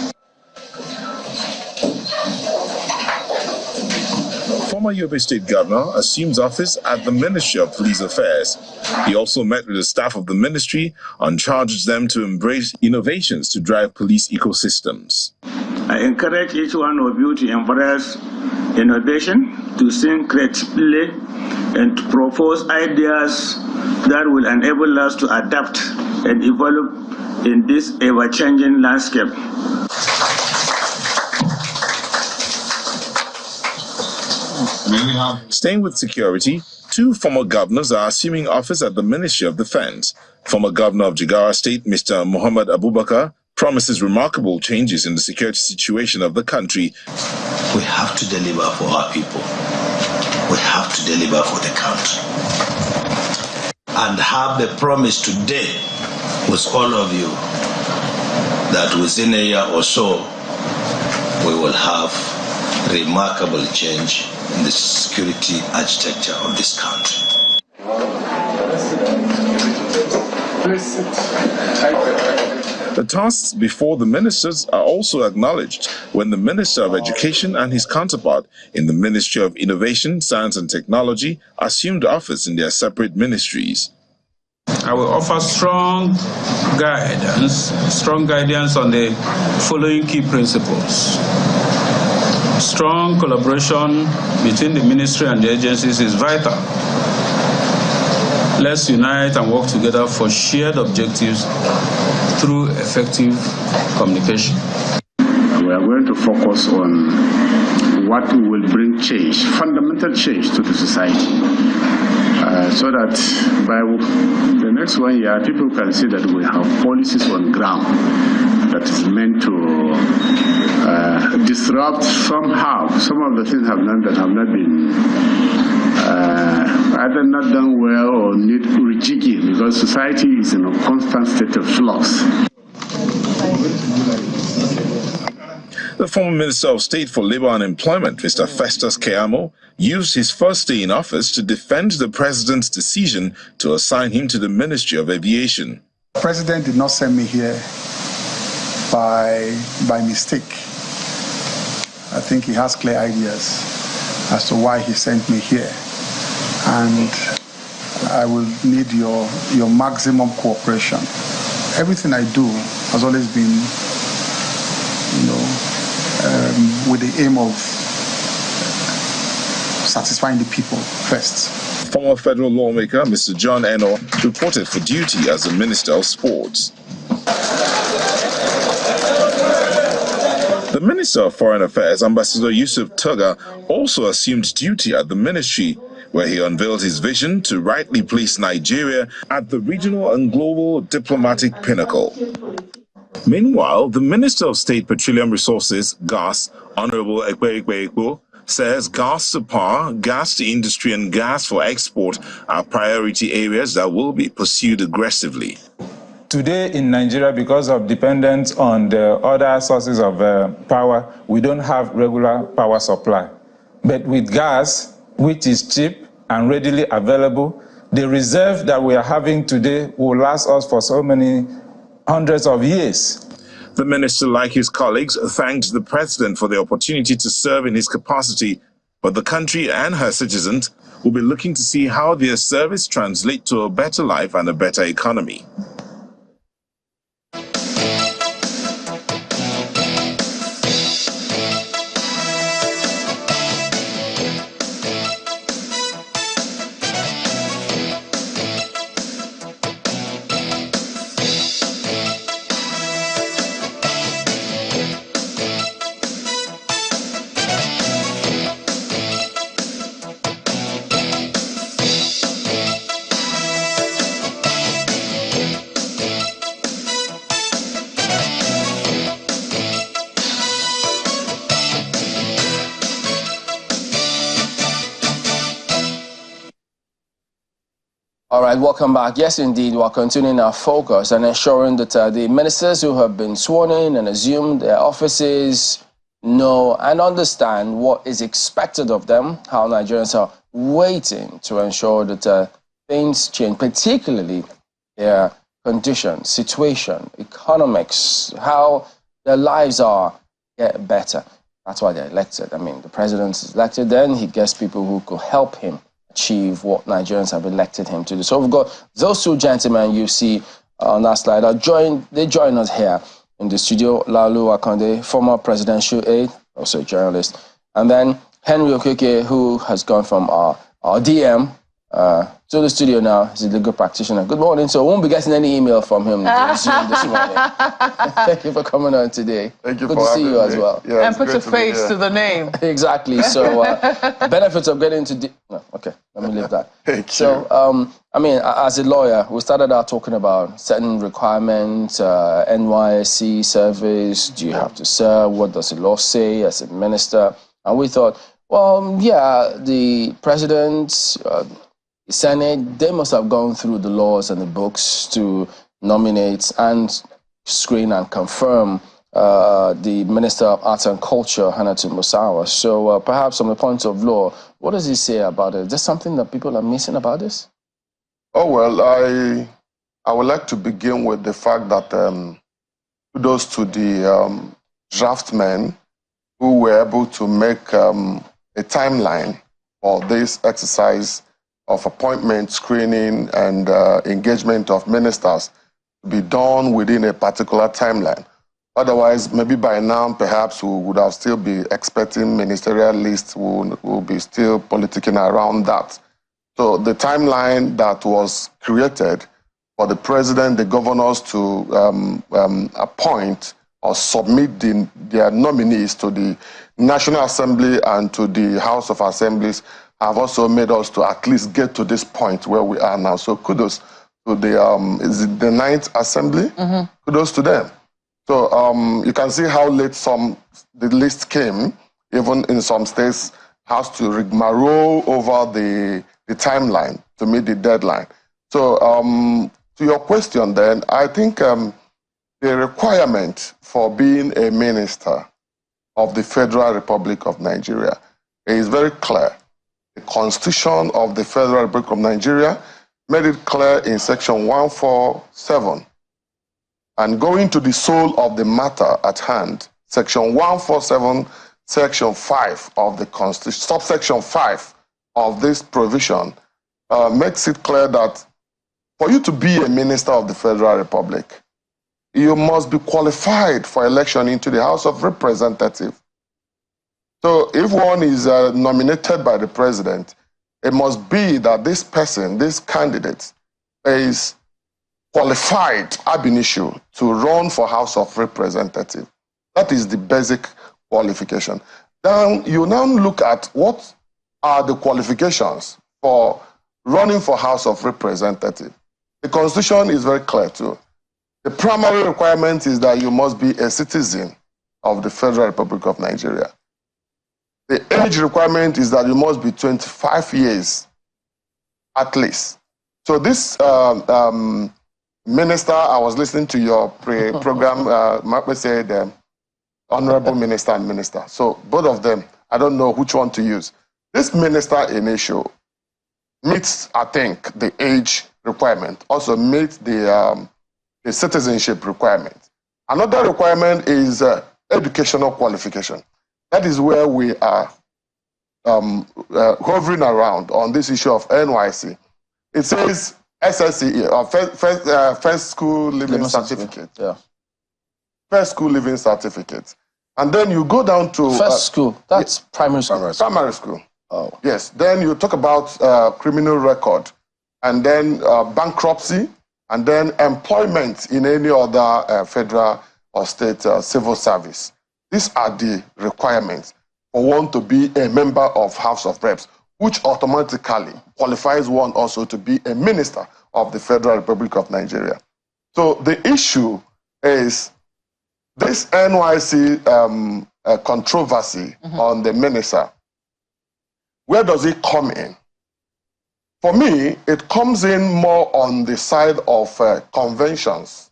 Speaker 5: Former former Yobe State Governor assumes office at the Ministry of Police Affairs. He also met with the staff of the ministry and charged them to embrace innovations to drive police ecosystems.
Speaker 8: I encourage each one of you to embrace innovation, to think creatively, and to propose ideas that will enable us to adapt and evolve in this ever-changing landscape.
Speaker 5: Staying with security, two former governors are assuming office at the Ministry of Defense. Former Governor of Jigawa State, Mr. Muhammad Abubakar, promises remarkable changes in the security situation of the country.
Speaker 9: We have to deliver for our people. We have to deliver for the country. And have the promise today with all of you that within a year or so, we will have remarkable change in the security architecture of this country.
Speaker 5: The tasks before the ministers are also acknowledged when the Minister of Education and his counterpart in the Ministry of Innovation, Science and Technology assumed office in their separate ministries.
Speaker 10: I will offer strong guidance on the following key principles. Strong collaboration between the ministry and the agencies is vital. Let's unite and work together for shared objectives through effective communication.
Speaker 8: We are going to focus on what will bring change, fundamental change to the society, so that by the next 1 year, people can see that we have policies on ground that is meant to disrupt somehow some of the things have not been either not done well or need rejigging, because society is in a constant state of flux.
Speaker 5: The former Minister of State for Labour and Employment, Mr. Festus Keyamo, used his first day in office to defend the president's decision to assign him to the Ministry of Aviation.
Speaker 11: The president did not send me here by mistake. I think he has clear ideas as to why he sent me here. And I will need your maximum cooperation. Everything I do has always been, with the aim of satisfying the people first.
Speaker 5: Former federal lawmaker Mr. John Eno reported for duty as the Minister of Sports. The Minister of Foreign Affairs, Ambassador Yusuf Tuga, also assumed duty at the ministry, where he unveiled his vision to rightly place Nigeria at the regional and global diplomatic pinnacle. Meanwhile, the Minister of State Petroleum Resources, Gas, Honorable Ekwe, says gas to power, gas to industry and gas for export are priority areas that will be pursued aggressively.
Speaker 12: Today in Nigeria, because of dependence on the other sources of power, we don't have regular power supply. But with gas, which is cheap and readily available, the reserve that we are having today will last us for so many hundreds of years.
Speaker 5: The minister, like his colleagues, thanked the president for the opportunity to serve in his capacity, but the country and her citizens will be looking to see how their service translates to a better life and a better economy.
Speaker 1: All right, welcome back. Yes, indeed, we're continuing our focus and ensuring that the ministers who have been sworn in and assumed their offices know and understand what is expected of them, how Nigerians are waiting to ensure that things change, particularly their condition, situation, economics, how their lives are get better. That's why they're elected. I mean, the president is elected, then he gets people who could help him achieve what Nigerians have elected him to do. So we've got those two gentlemen you see on that slide. They join us here in the studio. Lalu Akonde, former presidential aide, also a journalist. And then Henry Okeke, who has gone from our DM to the studio now. He's a legal practitioner. Good morning. So we won't be getting any email from him this morning. Thank you for coming on today.
Speaker 13: Thank you.
Speaker 1: Good to see you as well.
Speaker 2: Yeah, and put a face to the name.
Speaker 1: Exactly. So benefits of getting into... No, okay, let me leave that.
Speaker 13: Thank you.
Speaker 1: So, I mean, as a lawyer, we started out talking about certain requirements, NYSC service, do you have to serve, what does the law say as a minister? And we thought, well, yeah, the president, the Senate, they must have gone through the laws and the books to nominate and screen and confirm the Minister of Arts and Culture, Hannatu Musawa. So perhaps from the point of law, what does he say about it? Is there something that people are missing about this?
Speaker 13: Oh, well, I would like to begin with the fact that kudos to the draftmen who were able to make a timeline for this exercise of appointment, screening, and engagement of ministers to be done within a particular timeline. Otherwise, maybe by now, perhaps we would have still be expecting ministerial lists will be still politicking around that. So the timeline that was created for the president, the governors to appoint or submit their nominees to the National Assembly and to the House of Assemblies have also made us to at least get to this point where we are now. So kudos to the, is it the 9th Assembly? Mm-hmm. Kudos to them. So you can see how late the list came, even in some states, has to rigmarole over the timeline to meet the deadline. So to your question then, I think the requirement for being a minister of the Federal Republic of Nigeria is very clear. The Constitution of the Federal Republic of Nigeria made it clear in Section 147. And going to the soul of the matter at hand, Section 147, Section 5 of the Constitution, subsection 5 of this provision makes it clear that for you to be a minister of the Federal Republic, you must be qualified for election into the House of Representatives. So if one is nominated by the president, it must be that this person, this candidate, is qualified ab initio to run for House of Representatives. That is the basic qualification. Then you now look at what are the qualifications for running for House of Representatives. The Constitution is very clear too. The primary requirement is that you must be a citizen of the Federal Republic of Nigeria. The age requirement is that you must be 25 years at least. So this minister, I was listening to your program, Mark said honorable minister and minister. So both of them, I don't know which one to use. This minister in issue meets, I think, the age requirement, also meets the citizenship requirement. Another requirement is educational qualification. That is where we are hovering around on this issue of NYC. It says SSCE, or First School Living Certificate. Yeah. First School Living Certificate. And then you go down to...
Speaker 1: First school, that's primary school.
Speaker 13: Primary school. Oh. Yes. Then you talk about criminal record, and then bankruptcy, and then employment in any other federal or state civil service. These are the requirements for one to be a member of House of Reps, which automatically qualifies one also to be a minister of the Federal Republic of Nigeria. So the issue is this NYC controversy on the minister. Where does it come in? For me, it comes in more on the side of conventions,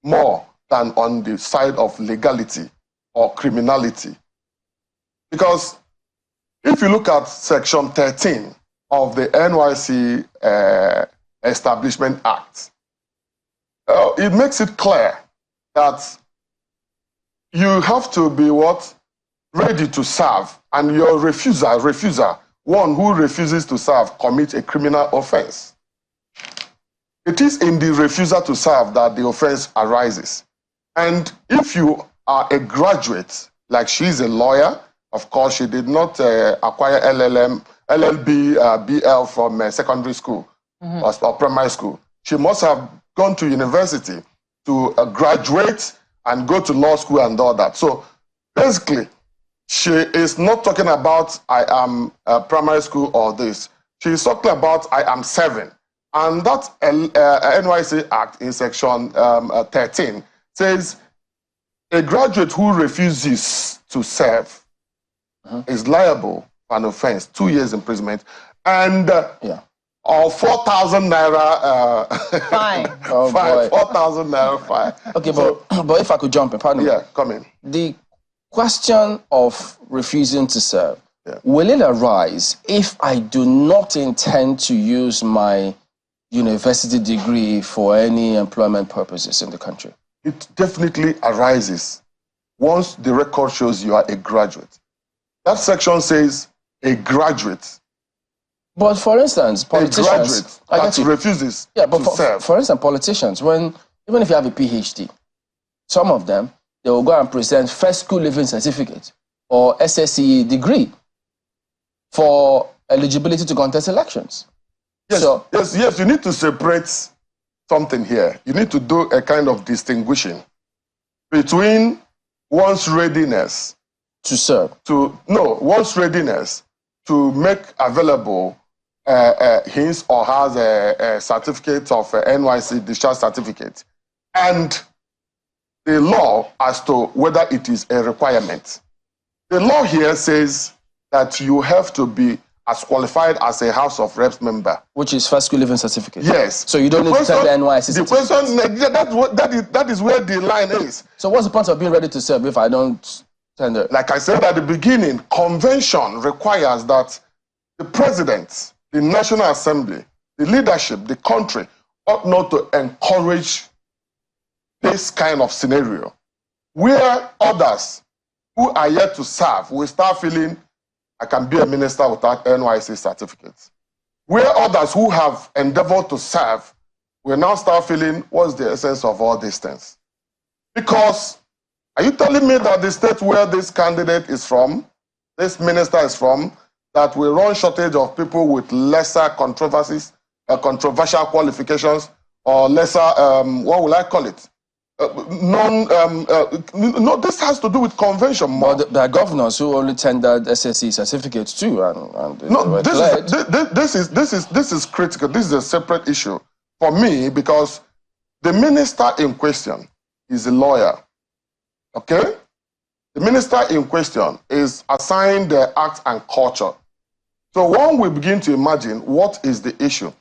Speaker 13: more than on the side of legality or criminality. Because if you look at Section 13 of the NYC Establishment Act, it makes it clear that you have to be what? ready to serve, and your refuser, one who refuses to serve, commits a criminal offense. It is in the refuser to serve that the offense arises. And if you are a graduate, like she's a lawyer, of course, she did not acquire LLB, BL from secondary school or primary school. She must have gone to university to graduate and go to law school and all that. So basically, she is not talking about I am primary school or this. She is talking about I am 7. And that NYSC Act in section 13 says a graduate who refuses to serve is liable for an offense, 2 years imprisonment, and or 4,000 naira
Speaker 2: fine.
Speaker 13: Fine, 4,000 naira fine.
Speaker 1: Okay, so, but if I could jump in, pardon me.
Speaker 13: Yeah, come in.
Speaker 1: The question of refusing to serve, will it arise if I do not intend to use my university degree for any employment purposes in the country?
Speaker 13: It definitely arises once the record shows you are a graduate. That section says a graduate.
Speaker 1: But for instance, politicians...
Speaker 13: A graduate that refuses to serve.
Speaker 1: For instance, politicians, even if you have a PhD, some of them, they will go and present first school living certificate or SSE degree for eligibility to contest elections.
Speaker 13: Yes, you need to separate something here. You need to do a kind of distinguishing between one's readiness
Speaker 1: to serve.
Speaker 13: One's readiness to make available his or her a certificate of NYSC discharge certificate, and the law as to whether it is a requirement. The law here says that you have to be as qualified as a House of Reps member.
Speaker 1: Which is first school living certificate.
Speaker 13: Yes.
Speaker 1: So you don't need to send the NYSC
Speaker 13: certificate. That is where the line is.
Speaker 1: So what's the point of being ready to serve if I don't send it?
Speaker 13: Like I said at the beginning, convention requires that the president, the National Assembly, the leadership, the country ought not to encourage this kind of scenario where others who are yet to serve will start feeling I can be a minister without NYSC certificates. Where others who have endeavored to serve will now start feeling what's the essence of all these things? Because are you telling me that the state where this candidate is from, this minister is from, that will run shortage of people with lesser controversies, controversial qualifications, or lesser, what will I call it? No, this has to do with convention more.
Speaker 1: Well, there are governors who only tendered SSE certificates too, and
Speaker 13: this is critical. This is a separate issue for me because the minister in question is a lawyer. Okay, the minister in question is assigned the art and culture. So when we begin to imagine what is the issue,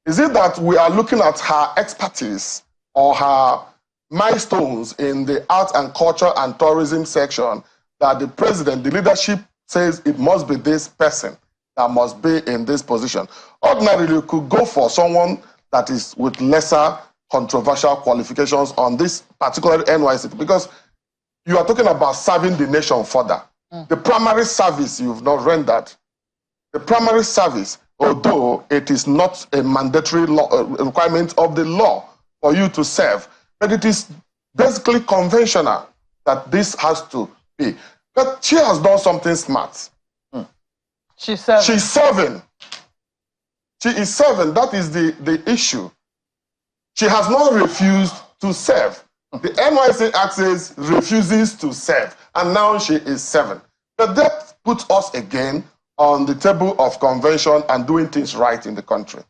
Speaker 13: is it that we are looking at her expertise or her milestones in the art and culture and tourism section that the president, the leadership says it must be this person that must be in this position? Ordinarily, you could go for someone that is with lesser controversial qualifications on this particular NYSC because you are talking about serving the nation further. The primary service you've not rendered. The primary service, although it is not a mandatory requirement of the law for you to serve, but it is basically conventional that this has to be. But she has done something smart.
Speaker 2: She's serving.
Speaker 13: She's serving. She is serving. That is the issue. She has not refused to serve. The NYSC Act says refuses to serve, and now she is serving. But that puts us again on the table of convention and doing things right in the country.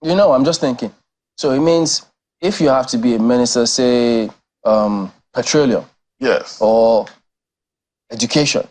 Speaker 1: You know, I'm just thinking. So it means if you have to be a minister, say, petroleum.
Speaker 13: Yes.
Speaker 1: Or education.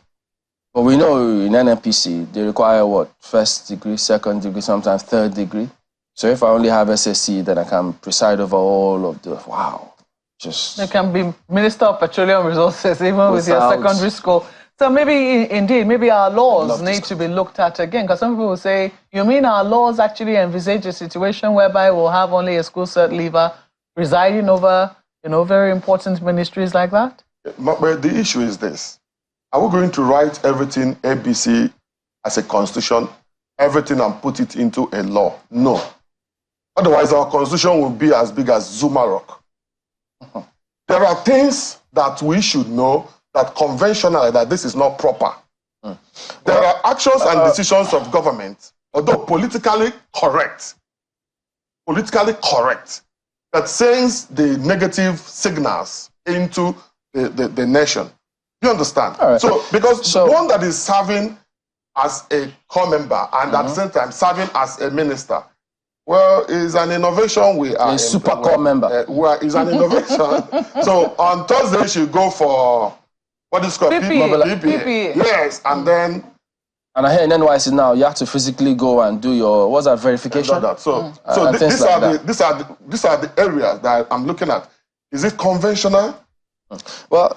Speaker 1: But we know in NNPC, they require what? First degree, second degree, sometimes third degree. So if I only have SSC, then I can preside over all of the, wow. Just...
Speaker 2: You can be Minister of Petroleum Resources, even with your secondary school. So maybe, indeed, maybe our laws need to be looked at again, because some people will say, you mean our laws actually envisage a situation whereby we'll have only a school cert leaver presiding over, very important ministries like that?
Speaker 13: But the issue is this. Are we going to write everything ABC as a constitution, everything and put it into a law? No. Otherwise, our constitution will be as big as Zuma Rock. There are things that we should know that conventionally that this is not proper. There are actions and decisions of government, although politically correct, that sends the negative signals into the nation. You understand? Right. So, because one that is serving as a core member and at the same time serving as a minister, well, is an innovation. We are
Speaker 1: a super core member.
Speaker 13: Is an innovation. So on Thursday, she go for what is called PPE. Yes, and then.
Speaker 1: And I hear in NYSC now you have to physically go and do your what's that verification?
Speaker 13: So these are the areas that I'm looking at. Is it conventional?
Speaker 1: Well,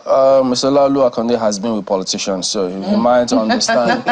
Speaker 1: Mr. Laulu Akonde has been with politicians, so he might understand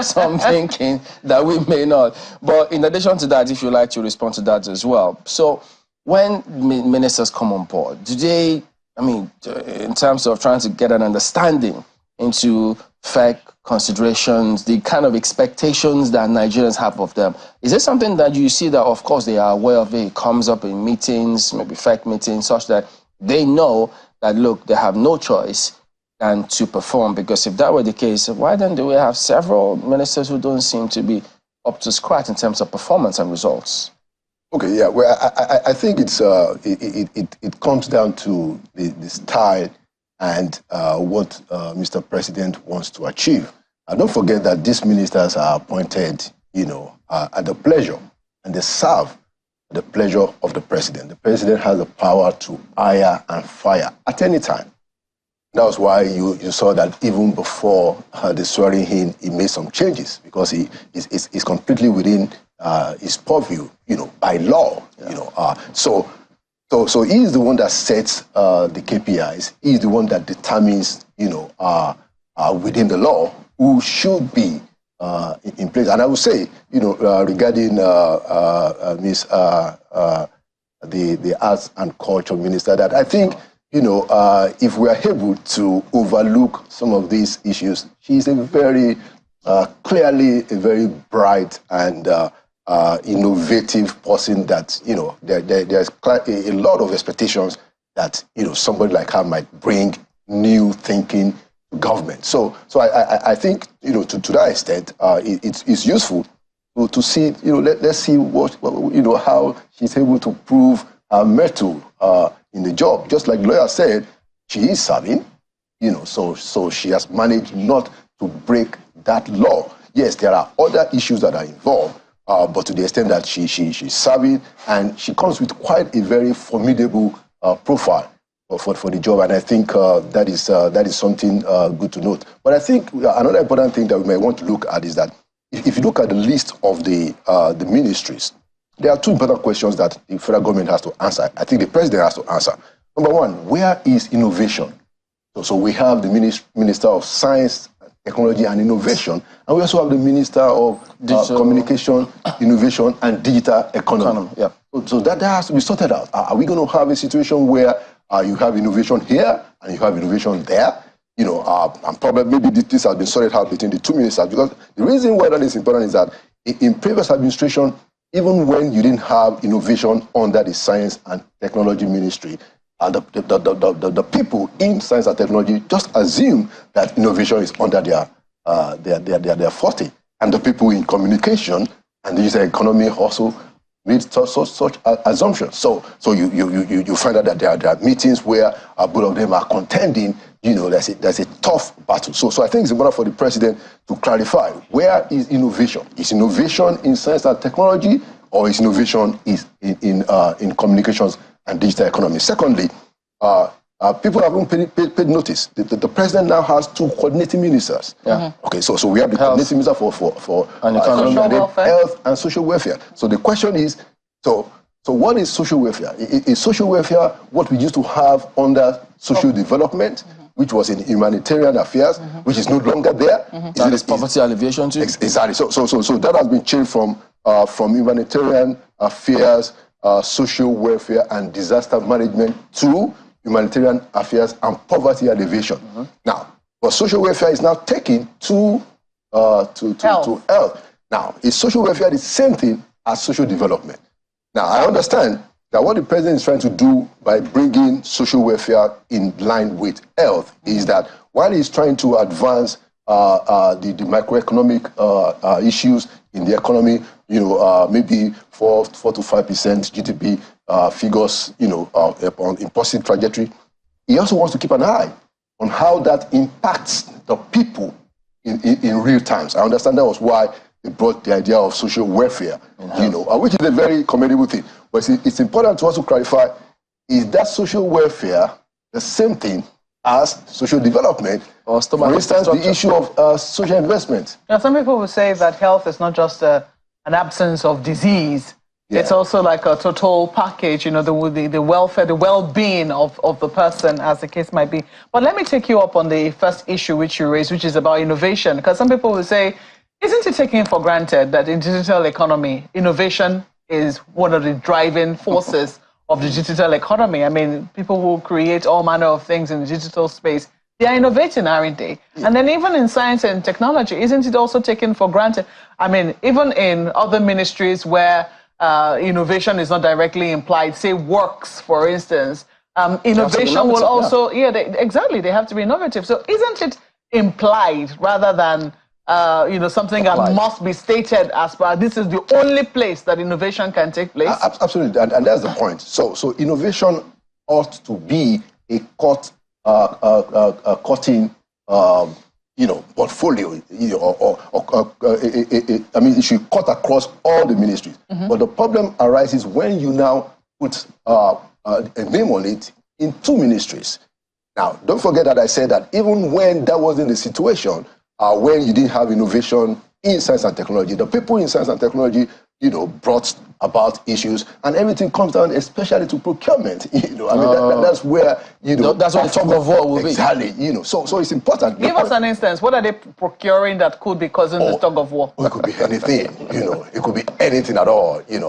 Speaker 1: some thinking that we may not. But in addition to that, if you'd like to respond to that as well. So when ministers come on board, do they, I mean, in terms of trying to get an understanding into fact considerations, the kind of expectations that Nigerians have of them, is this something that you see that, of course, they are aware of it comes up in meetings, maybe fact meetings, such that they know that, look, they have no choice than to perform? Because if that were the case, why then do we have several ministers who don't seem to be up to scratch in terms of performance and results?
Speaker 14: Okay, yeah, well, I think it's it comes down to the style and what Mr. President wants to achieve. And don't forget that these ministers are appointed, you know, at the pleasure, and they serve the pleasure of the president. The president has the power to hire and fire at any time. That was why you saw that even before the swearing in, he made some changes, because he is completely within his purview, you know, by law. You know, so he is the one that sets the KPIs. He is the one that determines, you know, within the law who should be in place. And I would say, you know, regarding the arts and culture minister, that I think, you know, if we are able to overlook some of these issues, she's a very clearly a very bright and innovative person that, you know, there's a lot of expectations that, you know, somebody like her might bring new thinking to government. So I think, you know, to that extent, it's useful to see, you know, let's see what, you know, how she's able to prove her mettle in the job. Just like the lawyer said, she is serving, you know, so she has managed not to break that law. Yes, there are other issues that are involved, but to the extent that she's serving, and she comes with quite a very formidable profile for the job, and I think that is something good to note. But I think another important thing that we may want to look at is that if you look at the list of the ministries, there are two important questions that the federal government has to answer. I think the president has to answer. Number one, where is innovation? So we have the Minister of Science, Technology and Innovation, and we also have the Minister of Communication, Innovation and Digital Economy. Yeah. So that has to be sorted out. Are we going to have a situation where you have innovation here and you have innovation there? You know, and probably maybe this has been sorted out between the two ministers, because the reason why that is important is that in previous administration, even when you didn't have innovation under the Science and Technology Ministry, the people in science and technology just assume that innovation is under their forte, and the people in communication and digital economy also made such assumptions. So you find out that there are meetings where both of them are contending. You know, there's a tough battle. So I think it's important for the president to clarify, where is innovation? Is innovation in science and technology, or is innovation in communications and digital economy? Secondly, people haven't paid notice. The president now has two coordinating ministers. Yeah. Okay, so we have the coordinating minister for health and social welfare. So the question is, so what is social welfare? Is social welfare what we used to have under social development, which was in humanitarian affairs, which is no longer there?
Speaker 1: That is poverty alleviation too?
Speaker 14: Exactly. So that has been changed from humanitarian affairs, social welfare and disaster management to humanitarian affairs and poverty alleviation. Now, But social welfare is now taken to health. Now, is social welfare the same thing as social development? Now, I understand that what the president is trying to do by bringing social welfare in line with health is that while he's trying to advance the macroeconomic issues in the economy, maybe 4 to 5% GDP figures, in positive trajectory, he also wants to keep an eye on how that impacts the people in real times. I understand that was why they brought the idea of social welfare, which is a very commendable thing. But it's important to also clarify, is that social welfare the same thing as social development? Or for instance, the issue of social investment.
Speaker 2: Now, some people will say that health is not just an absence of disease. Yeah. It's also like a total package, the welfare, the well-being of the person, as the case might be. But let me take you up on the first issue which you raised, which is about innovation. Because some people will say, isn't it taken for granted that in digital economy, innovation is one of the driving forces of the digital economy? I mean, people who create all manner of things in the digital space, they are innovating, aren't they? Yeah. And then even in science and technology, isn't it also taken for granted? I mean, even in other ministries where innovation is not directly implied, say works, for instance, innovation will also, they have to be innovative. So isn't it implied rather than something that must be stated as per this is the only place that innovation can take place?
Speaker 14: Absolutely, and that's the point. So innovation ought to be a cutting portfolio, it should cut across all the ministries. But the problem arises when you now put a name on it in 2 ministries. Now, don't forget that I said that even when that wasn't the situation, when you didn't have innovation in science and technology, the people in science and technology, brought about issues, and everything comes down, especially to procurement. That's where
Speaker 1: that's what the tug of war will be.
Speaker 14: Exactly. So it's important.
Speaker 2: Give us an instance. What are they procuring that could be causing the tug of war?
Speaker 14: It could be anything. It could be anything at all. And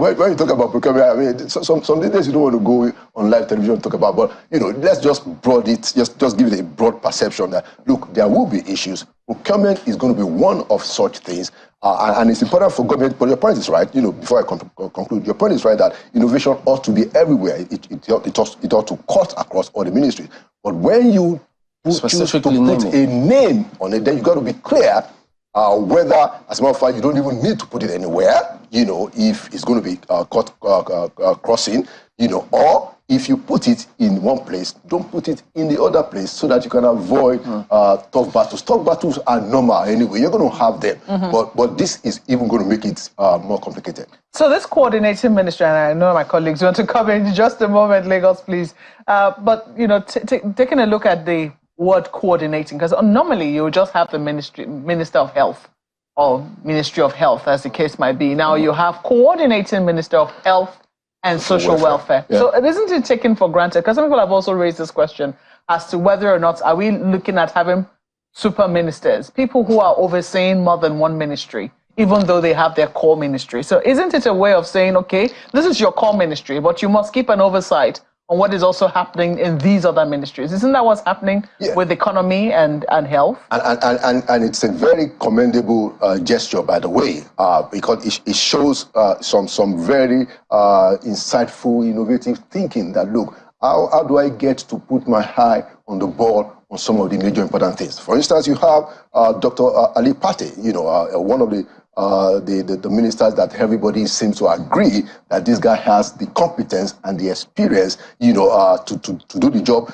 Speaker 14: when you talk about procurement, some days you don't want to go on live television and talk about, but let's just just give it a broad perception that look, there will be issues. Procurement is going to be one of such things. And it's important for government, but your point is right, before I conclude, your point is right that innovation ought to be everywhere. It ought to cut across all the ministries. But when you choose to put a name on it, then you got to be clear whether, as a matter of fact, you don't even need to put it anywhere, if it's going to be crossing, or if you put it in one place, don't put it in the other place so that you can avoid tough battles. Tough battles are normal anyway. You're going to have them. But this is even going to make it more complicated.
Speaker 2: So this coordinating ministry, and I know my colleagues want to come in just a moment, Lagos, please. But, taking a look at the word coordinating, because normally you just have the Minister of Health or Ministry of Health, as the case might be. Now you have coordinating Minister of Health and social welfare. Yeah. So isn't it taken for granted? Because some people have also raised this question as to whether or not are we looking at having super ministers, people who are overseeing more than one ministry, even though they have their core ministry. So isn't it a way of saying, okay, this is your core ministry, but you must keep an oversight on what is also happening in these other ministries? Isn't that what's happening with economy and health?
Speaker 14: And it's a very commendable gesture, by the way, because it shows some very insightful, innovative thinking that, look, how do I get to put my eye on the ball on some of the major important things? For instance, you have Dr. Ali Pate, one of the ministers that everybody seems to agree that this guy has the competence and the experience, to do the job,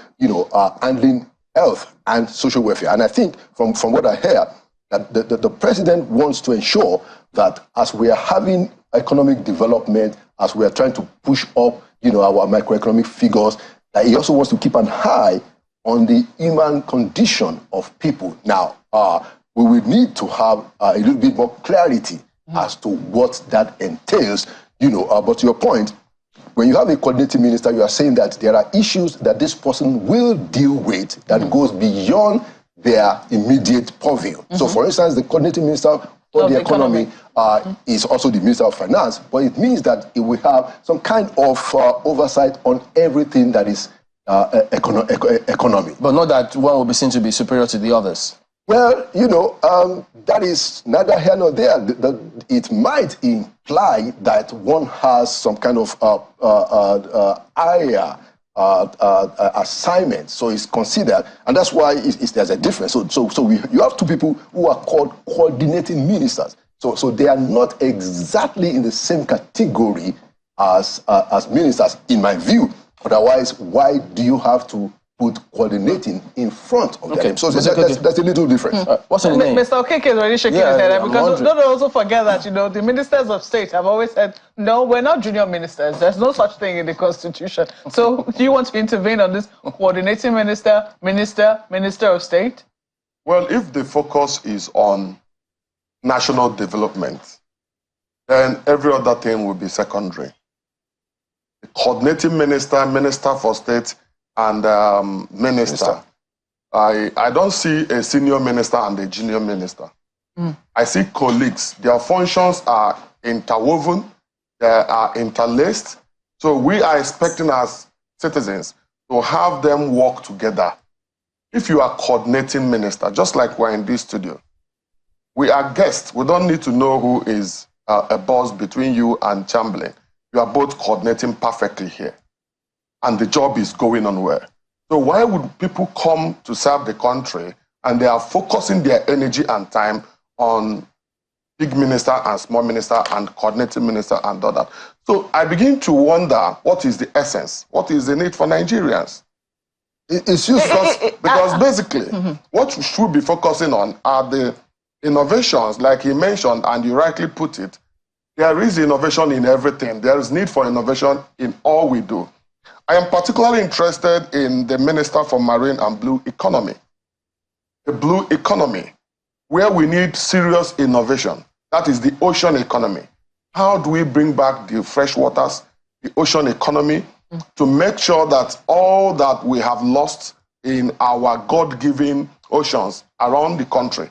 Speaker 14: handling health and social welfare. And I think from what I hear, that the president wants to ensure that as we are having economic development, as we are trying to push up, our macroeconomic figures, that he also wants to keep an eye on the human condition of people. Now, we will need to have a little bit more clarity as to what that entails, but to your point, when you have a coordinating minister, you are saying that there are issues that this person will deal with that goes beyond their immediate purview. So, for instance, the coordinating minister for the economy is also the Minister of Finance, but it means that it will have some kind of oversight on everything that is economy.
Speaker 1: But not that one will be seen to be superior to the others.
Speaker 14: Well, you know, that is neither here nor there. It might imply that one has some kind of higher assignment, so it's considered, and that's why there's a difference. So you have two people who are called coordinating ministers. So they are not exactly in the same category as ministers, in my view. Otherwise, why do you have to put coordinating in front of them? So that's a little different.
Speaker 2: What's the name? Mr. Okeke is already shaking his head, because don't also forget that, you know, the ministers of state have always said, no, we're not junior ministers. There's no such thing in the Constitution. So do you want to intervene on this coordinating minister of state?
Speaker 13: Well, if the focus is on national development, then every other thing will be secondary. The coordinating minister, minister for state, and minister. I don't see a senior minister and a junior minister. I see colleagues. Their functions are interwoven, they are interlaced. So we are expecting as citizens to have them work together. If you are coordinating minister, just like we're in this studio, we are guests. We don't need to know who is a boss between you and Chamberlain. You are both coordinating perfectly here. And the job is going on well. So why would people come to serve the country and they are focusing their energy and time on big minister and small minister and coordinating minister and all that? So I begin to wonder, what is the essence? What is the need for Nigerians? It's useless because basically what we should be focusing on are the innovations, like he mentioned, and you rightly put it. There is innovation in everything. There is need for innovation in all we do. I am particularly interested in the Minister for Marine and Blue Economy. The blue economy, where we need serious innovation. That is the ocean economy. How do we bring back the fresh waters, the ocean economy, to make sure that all that we have lost in our God-given oceans around the country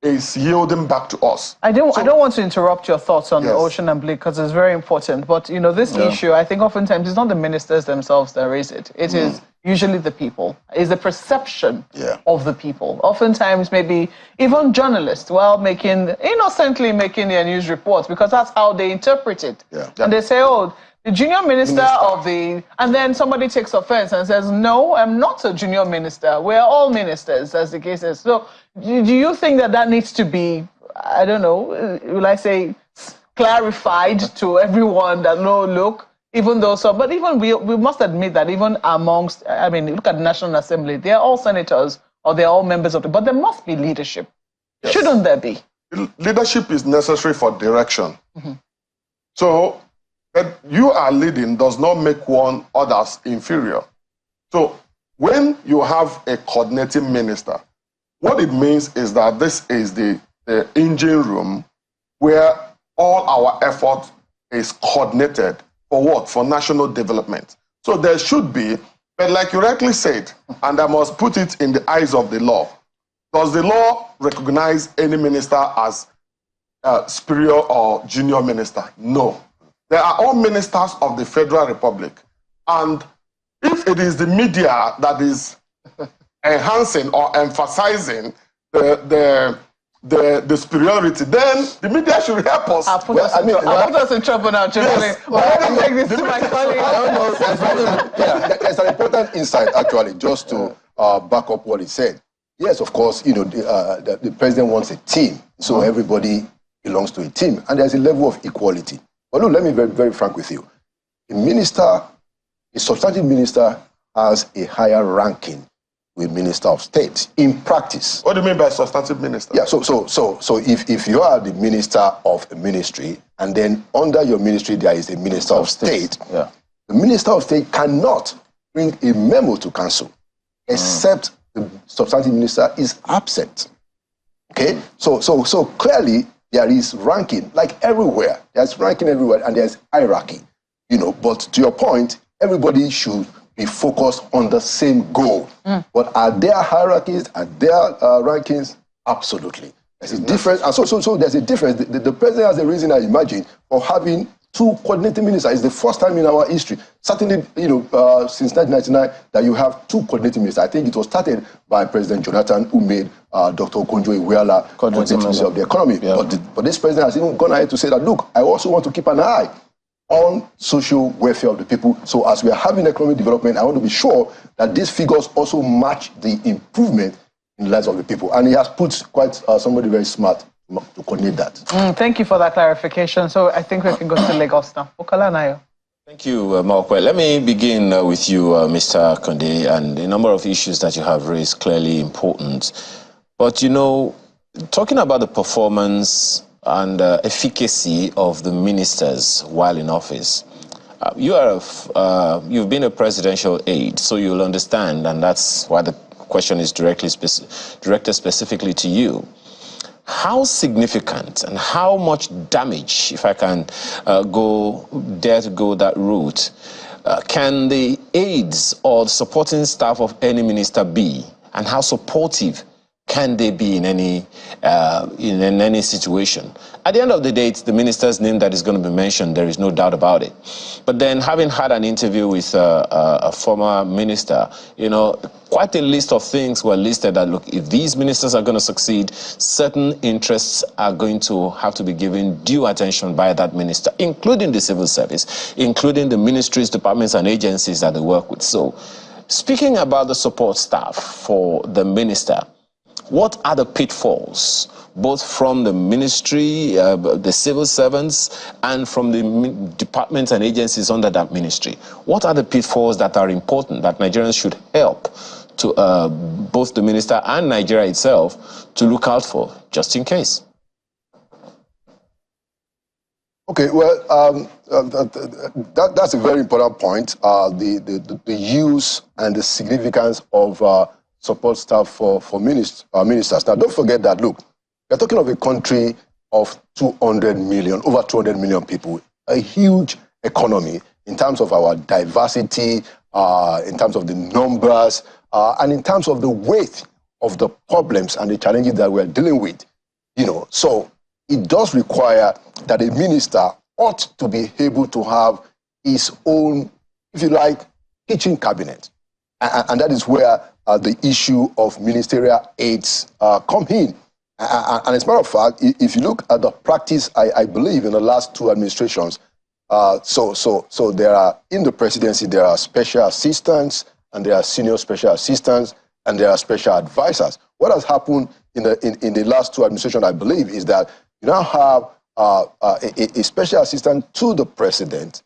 Speaker 13: is yielding back to us? I don't
Speaker 2: want to interrupt your thoughts on the ocean and blue, because it's very important. But, you know, this issue, I think oftentimes it's not the ministers themselves that raise it. It is usually the people. It's the perception of the people. Oftentimes, maybe even journalists, while innocently making their news reports, because that's how they interpret it. And they say, oh, the junior minister of the... And then somebody takes offense and says, no, I'm not a junior minister. We're all ministers, as the case is. So do you think that needs to be, I don't know, will I say, clarified to everyone that, no, look, even though so... But even we must admit that even amongst... I mean, look at the National Assembly. They're all senators or they're all members of the... But there must be leadership. Shouldn't there be?
Speaker 13: Leadership is necessary for direction. So... that you are leading does not make one others inferior. So when you have a coordinating minister, what it means is that this is the engine room where all our effort is coordinated for what? For national development. So there should be, but like you rightly said, and I must put it in the eyes of the law, does the law recognize any minister as superior or junior minister? No. They are all ministers of the Federal Republic. And if it is the media that is enhancing or emphasizing the superiority, then the media should help us.
Speaker 2: I'll put us in trouble now,
Speaker 14: Yes. There's an important insight, actually, just to back up what he said. Yes, of course, you know, the president wants a team, so everybody belongs to a team, and there's a level of equality. But look, let me be very, very frank with you. A substantive minister, has a higher ranking with Minister of State in practice.
Speaker 13: What do you mean by substantive minister?
Speaker 14: Yeah, so if you are the minister of a ministry, and then under your ministry there is a Minister of State, the Minister of State cannot bring a memo to council except the substantive minister is absent. Okay? So clearly there is ranking, like everywhere. There's ranking everywhere, and there's hierarchy. You know, but to your point, everybody should be focused on the same goal. But are there hierarchies? Are there rankings? Absolutely. There's a difference. And so there's a difference. The president has a reason, I imagine, for having 2 coordinating ministers. It's the first time in our history, certainly, since 1999, that you have 2 coordinating ministers. I think it was started by President Jonathan, who made Dr. Okonjo-Iweala coordinating minister of the economy. Yeah. But this president has even gone ahead to say that, look, I also want to keep an eye on social welfare of the people. So as we are having economic development, I want to be sure that these figures also match the improvement in the lives of the people. And he has put quite somebody very smart to coordinate that.
Speaker 2: Thank you for that clarification. So I think we can go to Lagos now. Okala Nayo.
Speaker 4: Thank you, Mawkwe. Let me begin with you, Mr. Konde, and a number of issues that you have raised clearly important. But, talking about the performance and efficacy of the ministers while in office, you've been a presidential aide, so you'll understand, and that's why the question is directed specifically to you. How significant and how much damage, if I can dare to go that route, can the aides or the supporting staff of any minister be, and how supportive can they be in any situation? At the end of the day, it's the minister's name that is going to be mentioned. There is no doubt about it. But then, having had an interview with a former minister, quite a list of things were listed that, look, if these ministers are going to succeed, certain interests are going to have to be given due attention by that minister, including the civil service, including the ministries, departments, and agencies that they work with. So, speaking about the support staff for the minister, what are the pitfalls, both from the ministry, the civil servants, and from the departments and agencies under that ministry? What are the pitfalls that are important that Nigerians should help to both the minister and Nigeria itself to look out for, just in case?
Speaker 14: Okay, well, that's a very important point. The use and the significance of support staff for ministers. Now, don't forget that, look, we're talking of a country of 200 million, over 200 million people, a huge economy in terms of our diversity, in terms of the numbers, and in terms of the weight of the problems and the challenges that we're dealing with. So it does require that a minister ought to be able to have his own, if you like, kitchen cabinet. And that is where the issue of ministerial aids come in. And as a matter of fact, if you look at the practice, I believe in the last 2 administrations, so there are, in the presidency, there are special assistants, and there are senior special assistants, and there are special advisors. What has happened in the last 2 administrations, I believe, is that you now have a special assistant to the president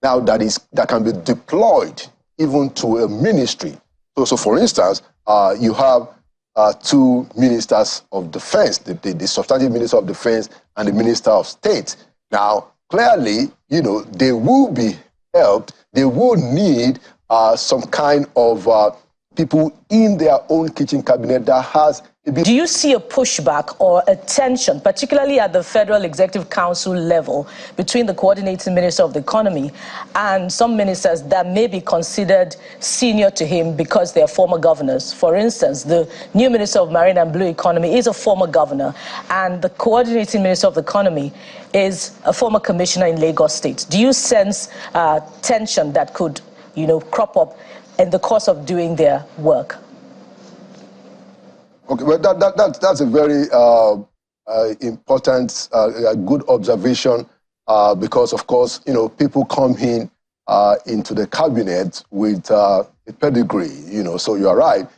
Speaker 14: now that can be deployed even to a ministry. So for instance, you have 2 ministers of defense, the substantive minister of defense and the minister of state. Now, clearly, they will be helped. They will need some kind of people in their own kitchen cabinet that has a bit.
Speaker 3: Do you see a pushback or a tension, particularly at the Federal Executive Council level, between the coordinating minister of the economy and some ministers that may be considered senior to him because they are former governors? For instance, the new minister of Marine and Blue Economy is a former governor, and the coordinating minister of the economy is a former commissioner in Lagos State. Do you sense tension that could, crop up in the course of doing their work?
Speaker 14: Okay, well, that's a very important, good observation, because, of course, people come in into the cabinet with a pedigree, so you are right.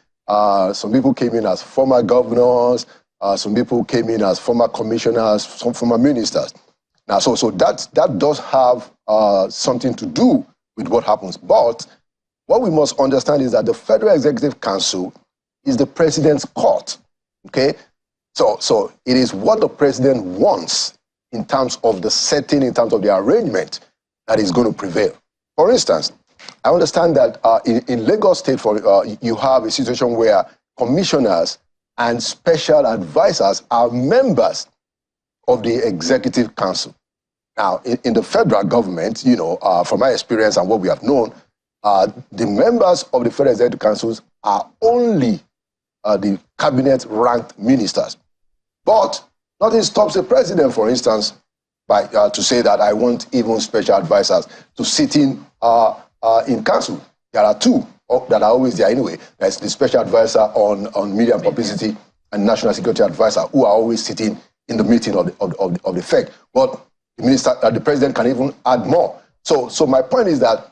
Speaker 14: Some people came in as former governors, some people came in as former commissioners, some former ministers. Now, so that does have something to do with what happens. But what we must understand is that the Federal Executive Council is the president's court, okay? So it is what the president wants in terms of the setting, in terms of the arrangement that is going to prevail. For instance, I understand that in Lagos State, you have a situation where commissioners and special advisors are members of the Executive Council. Now, in the federal government, from my experience and what we have known, the members of the Federal Executive Councils are only the cabinet-ranked ministers. But nothing stops the president, for instance, to say that I want even special advisors to sit in council. There are two that are always there anyway. There's the special advisor on media and publicity and national security advisor who are always sitting in the meeting of the FEC. But the president can even add more. So my point is that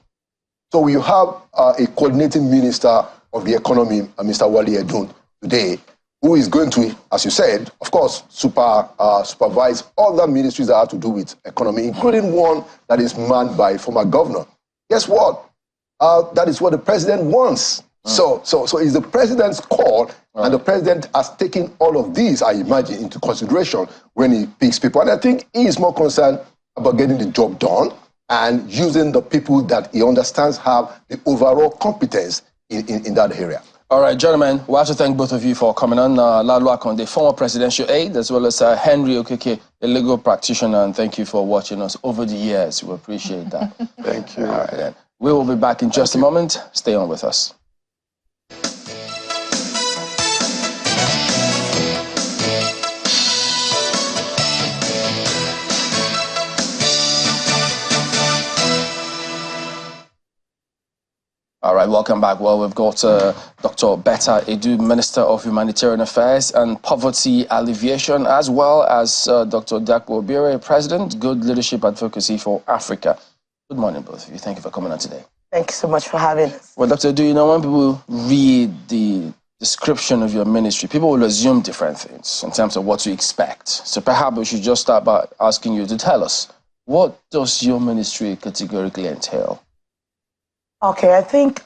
Speaker 14: you have a coordinating minister of the economy, Mr. Wale Edun, today, who is going to, as you said, of course, supervise other ministries that have to do with economy, including one that is manned by a former governor. Guess what? That is what the president wants. So it's the president's call, and the president has taken all of these, I imagine, into consideration when he picks people. And I think he is more concerned about getting the job done and using the people that he understands have the overall competence in that area.
Speaker 1: All right, gentlemen, we have to thank both of you for coming on. Lalu Akonde, former presidential aide, as well as Henry Okeke, a legal practitioner, and thank you for watching us over the years. We appreciate that.
Speaker 13: Thank you.
Speaker 1: All right, then. We will be back in just a moment. Stay on with us. All right, welcome back. Well, we've got Dr. Betta Edu, Minister of Humanitarian Affairs and Poverty Alleviation, as well as Dr. Dakpo Obire, President, Good Leadership Advocacy for Africa. Good morning, both of you. Thank you for coming on today.
Speaker 15: Thank you so much for having us.
Speaker 1: Well, Doctor, do you know when people read the description of your ministry, people will assume different things in terms of what to expect. So perhaps we should just start by asking you to tell us, what does your ministry categorically entail?
Speaker 15: Okay, I think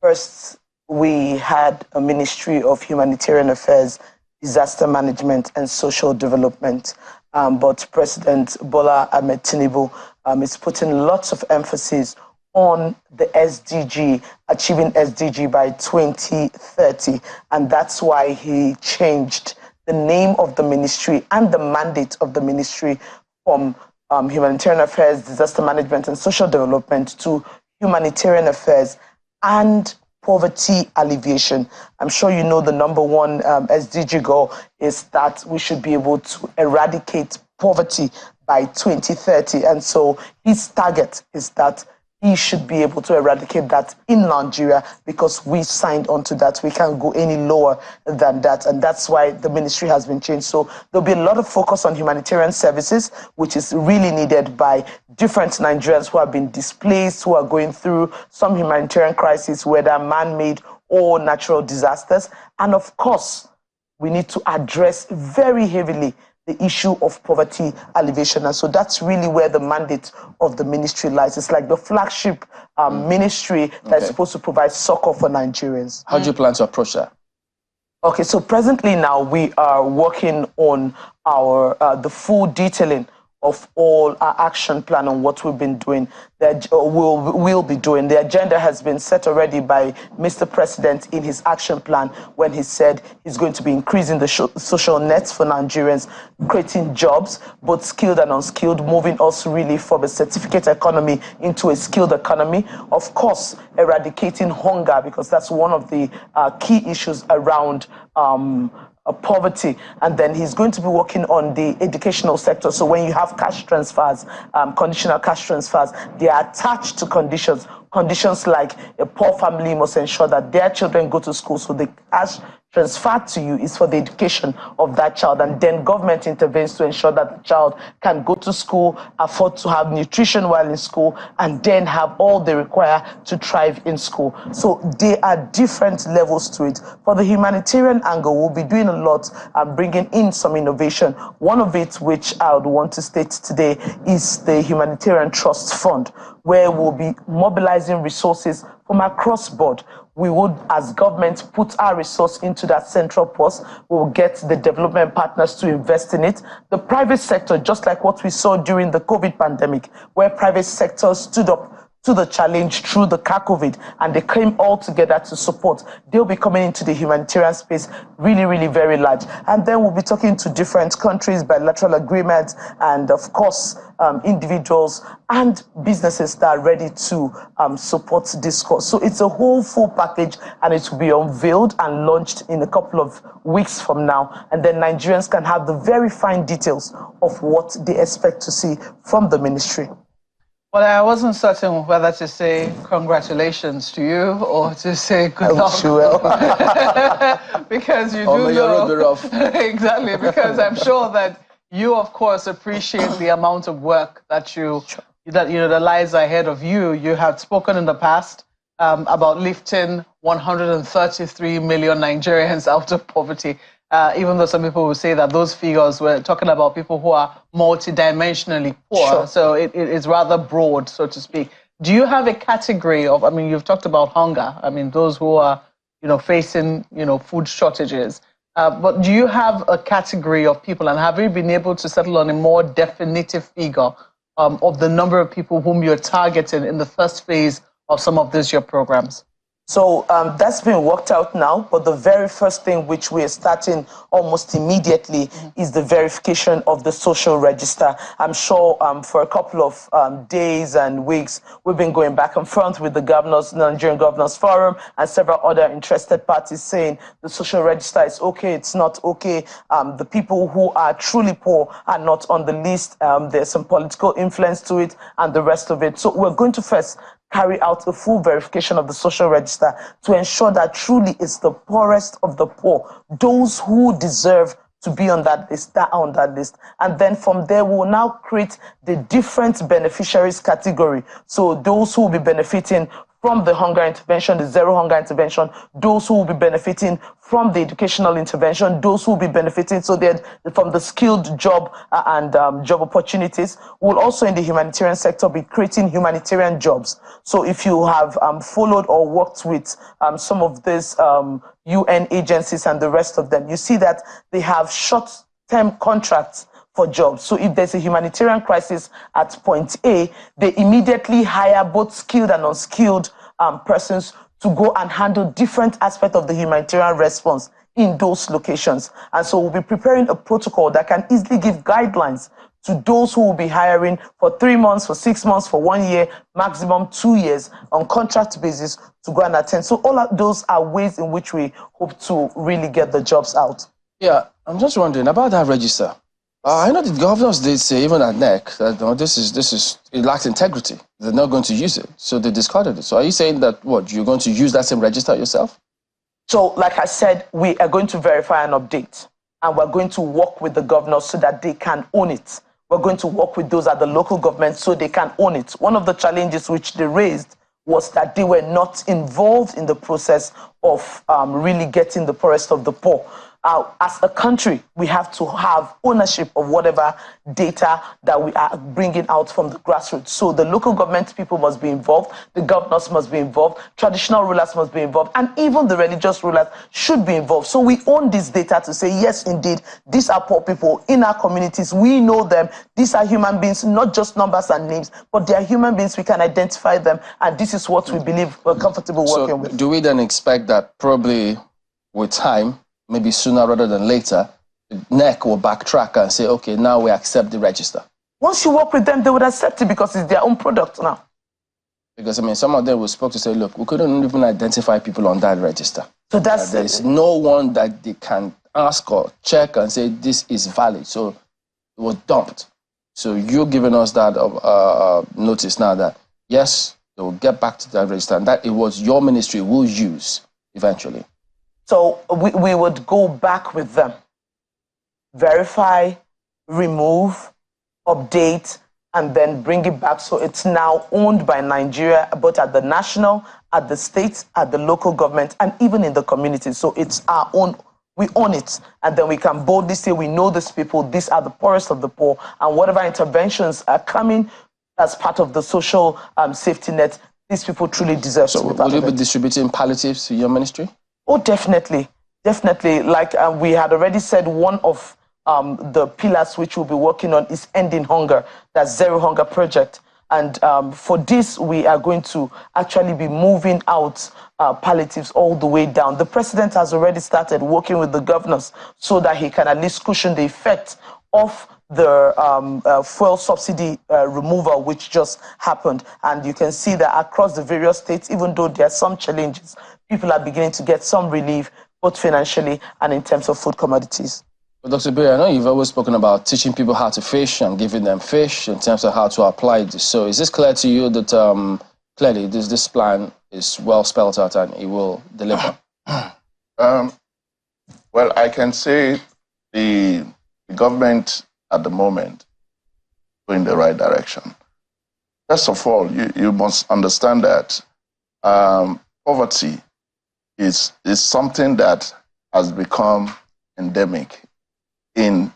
Speaker 15: first we had a Ministry of Humanitarian Affairs, Disaster Management and Social Development, but President Bola Ahmed Tinubu is putting lots of emphasis on the SDG, achieving SDG by 2030, and that's why he changed the name of the ministry and the mandate of the ministry from Humanitarian Affairs, Disaster Management and Social Development to Humanitarian Affairs and Poverty Alleviation. I'm sure you know the #1 SDG goal is that we should be able to eradicate poverty by 2030. And so his target is that he should be able to eradicate that in Nigeria because we signed on to that. We can't go any lower than that. And that's why the ministry has been changed. So there'll be a lot of focus on humanitarian services, which is really needed by different Nigerians who have been displaced, who are going through some humanitarian crises, whether man-made or natural disasters. And of course, we need to address very heavily the issue of poverty alleviation. And so that's really where the mandate of the ministry lies. It's like the flagship ministry that's supposed to provide succor for Nigerians.
Speaker 1: How do you plan to approach that?
Speaker 15: Okay, so presently now we are working on our the full detailing of all our action plan on what we've been doing, that we'll be doing. The agenda has been set already by Mr. President in his action plan when he said he's going to be increasing the social nets for Nigerians, creating jobs, both skilled and unskilled, moving us really from a certificate economy into a skilled economy. Of course, eradicating hunger, because that's one of the key issues around poverty. And then he's going to be working on the educational sector. So when you have cash transfers, conditional cash transfers, they are attached to conditions like a poor family must ensure that their children go to school. So the cash transferred to you is for the education of that child, and then government intervenes to ensure that the child can go to school, afford to have nutrition while in school, and then have all they require to thrive in school. So there are different levels to it. For the humanitarian angle, we'll be doing a lot and bringing in some innovation. One of it, which I would want to state today, is the Humanitarian Trust Fund, where we'll be mobilizing resources from across board. We would, as government, put our resource into that central purse. We will get the development partners to invest in it. The private sector, just like what we saw during the COVID pandemic, where private sector stood up to the challenge through the COVID, and they came all together to support. They'll be coming into the humanitarian space really, really very large. And then we'll be talking to different countries, bilateral agreements, and of course, individuals and businesses that are ready to support this cause. So it's a whole full package, and it will be unveiled and launched in a couple of weeks from now. And then Nigerians can have the very fine details of what they expect to see from the ministry.
Speaker 2: Well, I wasn't certain whether to say congratulations to you or to say good luck.
Speaker 15: Sure.
Speaker 2: Because you
Speaker 1: or
Speaker 2: do
Speaker 1: may
Speaker 2: know.
Speaker 1: your road be rough.
Speaker 2: Exactly, because I'm sure that you, of course, appreciate the amount of work that that lies ahead of you. You have spoken in the past about lifting 133 million Nigerians out of poverty. Even though some people will say that those figures were talking about people who are multidimensionally poor.
Speaker 15: Sure.
Speaker 2: So it is rather broad, so to speak. Do you have a category of, I mean, you've talked about hunger. I mean, those who are, facing, food shortages. But do you have a category of people, and have you been able to settle on a more definitive figure of the number of people whom you're targeting in the first phase of some of these your programs?
Speaker 15: So that's been worked out now, but the very first thing which we are starting almost immediately is the verification of the social register. I'm sure for a couple of days and weeks, we've been going back and forth with the Nigerian Governors Forum and several other interested parties saying the social register is okay, it's not okay. The people who are truly poor are not on the list. There's some political influence to it and the rest of it. So we're going to first carry out a full verification of the social register to ensure that truly it's the poorest of the poor, those who deserve to be on that list, that are on that list. And then from there, we will now create the different beneficiaries category. So those who will be benefiting from the hunger intervention, the zero hunger intervention, those who will be benefiting from the educational intervention, those who will be benefiting from the skilled job and job opportunities. We'll also in the humanitarian sector be creating humanitarian jobs. So if you have followed or worked with some of these UN agencies and the rest of them, you see that they have short-term contracts for jobs. So if there's a humanitarian crisis at point A, they immediately hire both skilled and unskilled persons to go and handle different aspects of the humanitarian response in those locations. And so we'll be preparing a protocol that can easily give guidelines to those who will be hiring for 3 months, for 6 months, for 1 year, maximum 2 years on contract basis to go and attend. So all of those are ways in which we hope to really get the jobs out.
Speaker 1: Yeah, I'm just wondering about that register. I know the governors did say, even at NEC, that no, it lacks integrity. They're not going to use it, so they discarded it. So are you saying that, you're going to use that same register yourself?
Speaker 15: So, like I said, we are going to verify and update, and we're going to work with the governors so that they can own it. We're going to work with those at the local government so they can own it. One of the challenges which they raised was that they were not involved in the process of really getting the poorest of the poor. As a country, we have to have ownership of whatever data that we are bringing out from the grassroots. So the local government people must be involved, the governors must be involved, traditional rulers must be involved, and even the religious rulers should be involved. So we own this data to say, yes, indeed, these are poor people in our communities. We know them. These are human beings, not just numbers and names, but they are human beings. We can identify them, and this is what we believe we're comfortable working with.
Speaker 1: Do we then expect that probably with time, maybe sooner rather than later, the NEC will backtrack and say, okay, now we accept the register?
Speaker 15: Once you work with them, they would accept it because it's their own product now.
Speaker 1: Because, I mean, some of them were spoke to say, look, we couldn't even identify people on that register.
Speaker 15: So that's
Speaker 1: there's no one that they can ask or check and say this is valid. So it was dumped. So you're giving us that notice now that, yes, they will get back to that register and that it was your ministry will use eventually.
Speaker 15: So we would go back with them, verify, remove, update, and then bring it back. So it's now owned by Nigeria, both at the national, at the state, at the local government, and even in the community. So it's our own, we own it. And then we can boldly say, we know these people, these are the poorest of the poor, and whatever interventions are coming as part of the social safety net, these people truly deserve.
Speaker 1: So will you be distributing palliatives to your ministry?
Speaker 15: Oh, definitely. Definitely. Like we had already said, one of the pillars which we'll be working on is ending hunger, that Zero Hunger Project. And for this, we are going to actually be moving out palliatives all the way down. The president has already started working with the governors so that he can at least cushion the effect of the fuel subsidy removal, which just happened. And you can see that across the various states, even though there are some challenges, people are beginning to get some relief, both financially and in terms of food commodities.
Speaker 1: But Dr. Berry, I know you've always spoken about teaching people how to fish and giving them fish in terms of how to apply this. So is this clear to you that clearly this plan is well spelled out and it will deliver?
Speaker 13: Well, I can say the government at the moment going in the right direction. First of all, you must understand that poverty is something that has become endemic in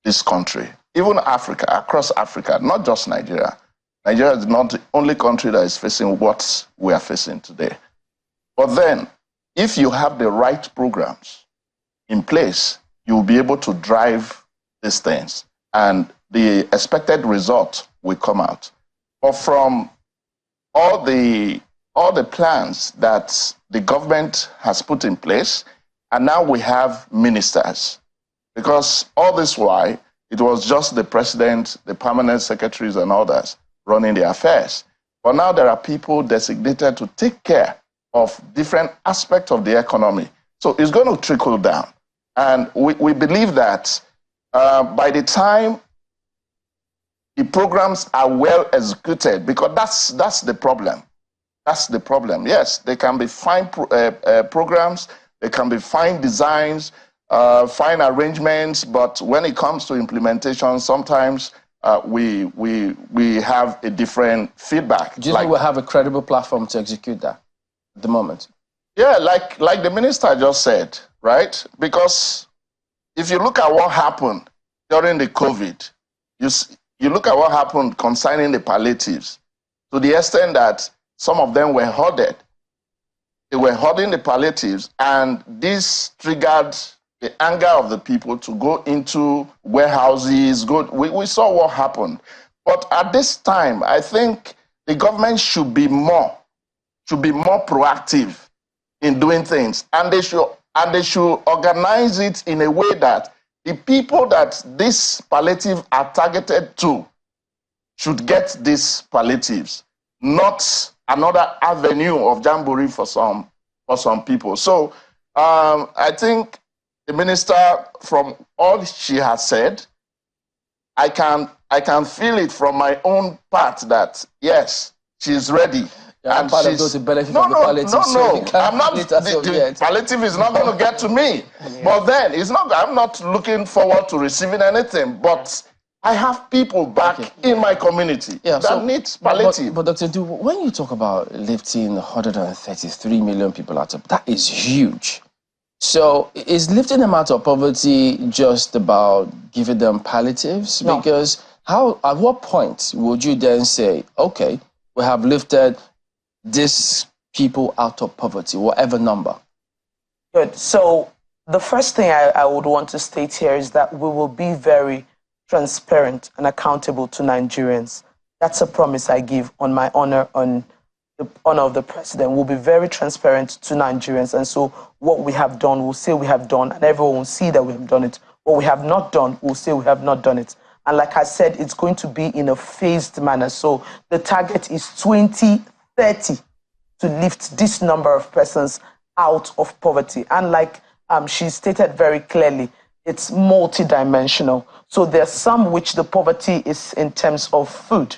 Speaker 13: this country, even Africa, across Africa, not just Nigeria. Nigeria is not the only country that is facing what we are facing today. But then, if you have the right programs in place, you'll be able to drive these things, and the expected result will come out. But from all the plans that the government has put in place, and now we have ministers, because all this while, it was just the president, the permanent secretaries and others running the affairs. But now there are people designated to take care of different aspects of the economy. So it's going to trickle down. And we believe that by the time the programs are well executed, because that's the problem. That's the problem. Yes, they can be fine programs, they can be fine designs, fine arrangements, but when it comes to implementation, sometimes we have a different feedback.
Speaker 1: Do you think we'll have a credible platform to execute that at the moment?
Speaker 13: Yeah, like the minister just said, right? Because if you look at what happened during the COVID, you look at what happened concerning the palliatives, to the extent that some of them were hoarded. They were hoarding the palliatives, and this triggered the anger of the people to go into warehouses. We saw what happened. But at this time, I think the government should be more proactive in doing things, and they should organize it in a way that the people that this palliative are targeted to should get these palliatives, not another avenue of jamboree for some people. So I think the minister, from all she has said, I can feel it from my own part that yes, she's ready.
Speaker 1: Yeah, and part of those benefit from the palliative.
Speaker 13: No. I'm not. The palliative is not going to get to me. Yeah. But then it's not. I'm not looking forward to receiving anything. But I have people back in my community that need palliative.
Speaker 1: But Dr. Du, when you talk about lifting 133 million people out of, that is huge. So is lifting them out of poverty just about giving them palliatives? No. Because at what point would you then say, okay, we have lifted these people out of poverty, whatever number?
Speaker 15: Good. So the first thing I would want to state here is that we will be very transparent and accountable to Nigerians. That's a promise I give on my honor, on the honor of the president. We'll be very transparent to Nigerians. And so what we have done, we'll say we have done, and everyone will see that we have done it. What we have not done, we'll say we have not done it. And like I said, it's going to be in a phased manner. So the target is 2030 to lift this number of persons out of poverty. And like she stated very clearly, it's multidimensional. So there's some which the poverty is in terms of food,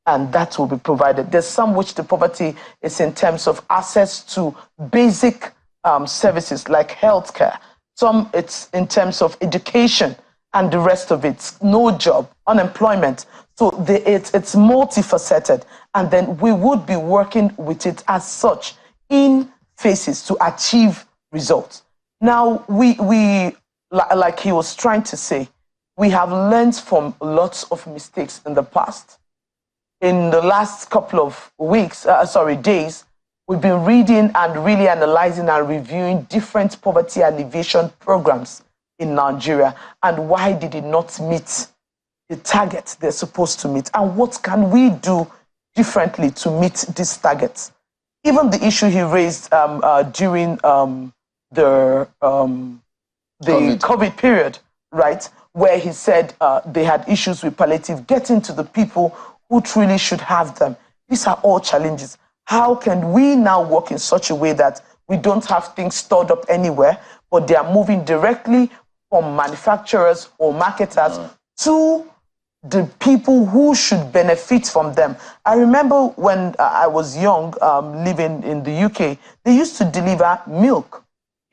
Speaker 15: and that will be provided. There's some which the poverty is in terms of access to basic services like healthcare. Some it's in terms of education, and the rest of it's no job, unemployment. So it's multifaceted, and then we would be working with it as such in phases to achieve results. Now, we like he was trying to say, we have learned from lots of mistakes in the past. In the last couple of days, we've been reading and really analyzing and reviewing different poverty alleviation programs in Nigeria, and why did it not meet the target they're supposed to meet, and what can we do differently to meet these targets. Even the issue he raised during the COVID period, right, where he said they had issues with palliative, getting to the people who truly should have them. These are all challenges. How can we now work in such a way that we don't have things stored up anywhere, but they are moving directly from manufacturers or marketers to the people who should benefit from them? I remember when I was young, living in the UK, they used to deliver milk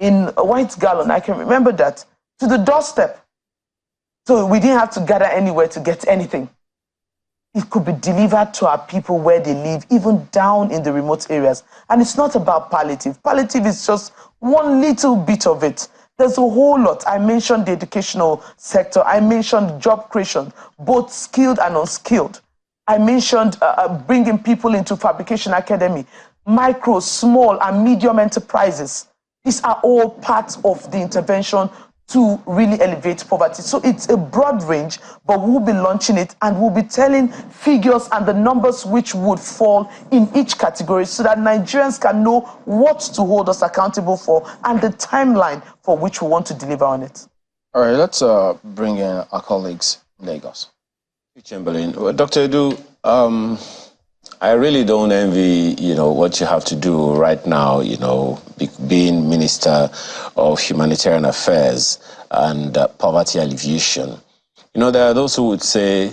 Speaker 15: in a white gallon. I can remember that, to the doorstep. So we didn't have to gather anywhere to get anything. It could be delivered to our people where they live, even down in the remote areas. And it's not about palliative. Palliative is just one little bit of it. There's a whole lot. I mentioned the educational sector. I mentioned job creation, both skilled and unskilled. I mentioned bringing people into fabrication academy, micro, small, and medium enterprises. These are all parts of the intervention to really elevate poverty. So it's a broad range, but we'll be launching it and we'll be telling figures and the numbers which would fall in each category so that Nigerians can know what to hold us accountable for and the timeline for which we want to deliver on it.
Speaker 1: All right, let's bring in our colleagues in Lagos.
Speaker 4: Chamberlain, Dr. Edu, I really don't envy, what you have to do right now, being Minister of Humanitarian Affairs and Poverty Alleviation. There are those who would say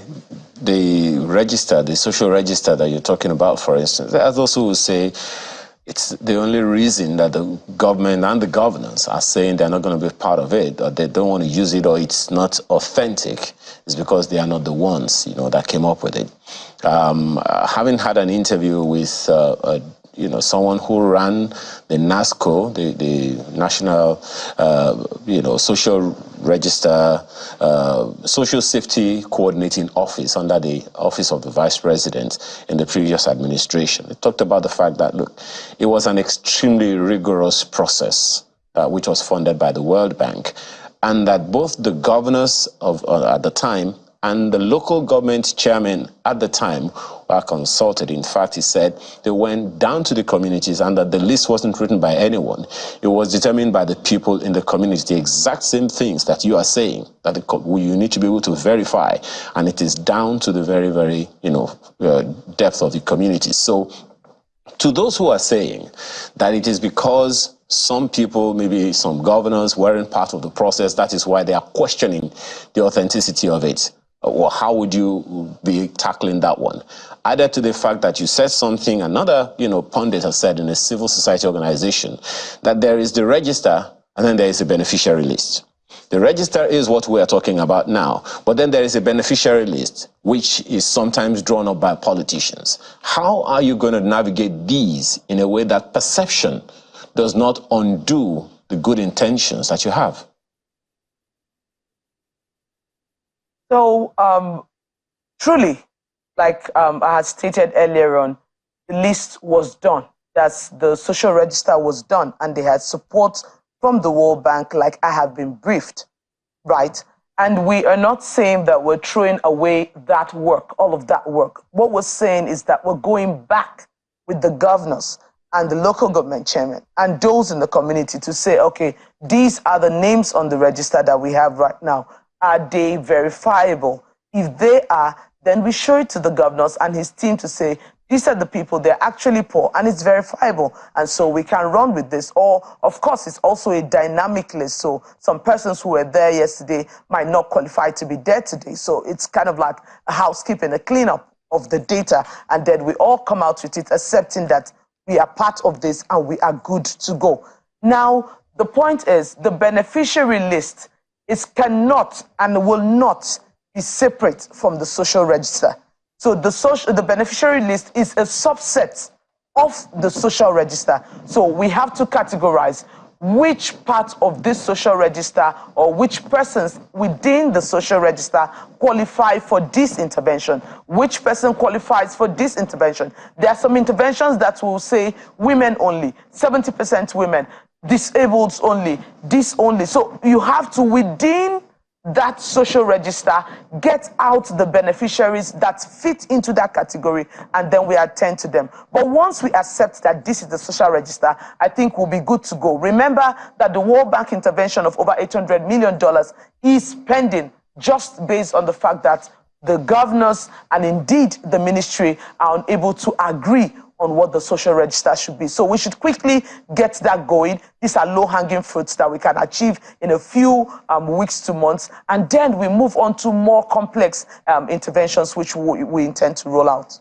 Speaker 4: the register, the social register that you're talking about, for instance, there are those who would say it's the only reason that the government and the governors are saying they're not going to be part of it, or they don't want to use it, or it's not authentic, is because they are not the ones, that came up with it. Having had an interview with, someone who ran the NASCO, the National, Social Register, Social Safety Coordinating Office under the Office of the Vice President in the previous administration. It talked about the fact that, look, it was an extremely rigorous process, which was funded by the World Bank, and that both the governors at the time and the local government chairman at the time were consulted. In fact, he said they went down to the communities and that the list wasn't written by anyone. It was determined by the people in the community, the exact same things that you are saying, that you need to be able to verify. And it is down to the very, very, depth of the community. So to those who are saying that it is because some people, maybe some governors, weren't part of the process, that is why they are questioning the authenticity of it, well, how would you be tackling that one? Added to the fact that you said something, another, pundit has said in a civil society organization, that there is the register and then there is a beneficiary list. The register is what we are talking about now, but then there is a beneficiary list, which is sometimes drawn up by politicians. How are you going to navigate these in a way that perception does not undo the good intentions that you have?
Speaker 15: So, truly, like I had stated earlier on, the list was done. That's the social register was done, and they had support from the World Bank, like I have been briefed, right? And we are not saying that we're throwing away that work, all of that work. What we're saying is that we're going back with the governors and the local government chairman and those in the community to say, okay, these are the names on the register that we have right now. Are they verifiable? If they are, then we show it to the governors and his team to say, these are the people, they're actually poor, and it's verifiable. And so we can run with this. Or, of course, it's also a dynamic list. So some persons who were there yesterday might not qualify to be there today. So it's kind of like a housekeeping, a cleanup of the data. And then we all come out with it, accepting that we are part of this and we are good to go. Now, the point is, the beneficiary list cannot and will not be separate from the social register. So the beneficiary list is a subset of the social register. So we have to categorize which part of this social register or which persons within the social register qualify for this intervention, which person qualifies for this intervention. There are some interventions that will say women only, 70% women, disabled only, this only. So you have to, within that social register, get out the beneficiaries that fit into that category, and then we attend to them. But once we accept that this is the social register, I think we'll be good to go. Remember that the World Bank intervention of over $800 million is pending, just based on the fact that the governors and indeed the ministry are unable to agree on what the social register should be. So we should quickly get that going. These are low-hanging fruits that we can achieve in a few weeks to months, and then we move on to more complex interventions which we intend to roll out.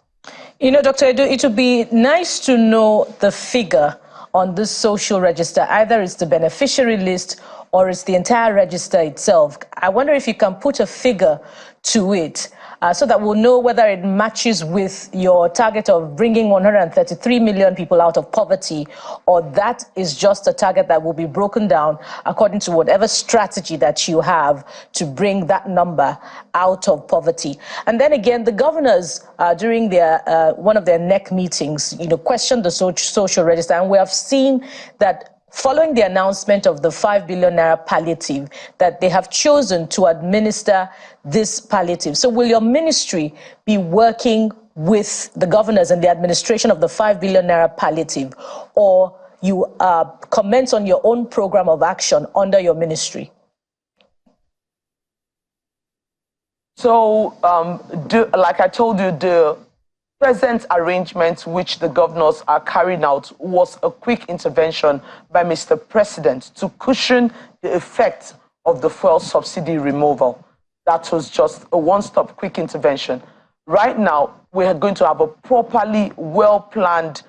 Speaker 3: You know, Dr. Edu, it would be nice to know the figure on this social register. Either it's the beneficiary list or it's the entire register itself. I wonder if you can put a figure to it so that we'll know whether it matches with your target of bringing 133 million people out of poverty, or that is just a target that will be broken down according to whatever strategy that you have to bring that number out of poverty. And then again, the governors during their one of their NEC meetings, questioned the social register, and we have seen that following the announcement of the 5 billion naira palliative, that they have chosen to administer this palliative. So will your ministry be working with the governors and the administration of the 5 billion naira palliative, or you comment on your own program of action under your ministry?
Speaker 15: So, like I told you, the present arrangement which the governors are carrying out was a quick intervention by Mr. President to cushion the effect of the fuel subsidy removal. That was just a one-stop quick intervention. Right now, we are going to have a properly well-planned,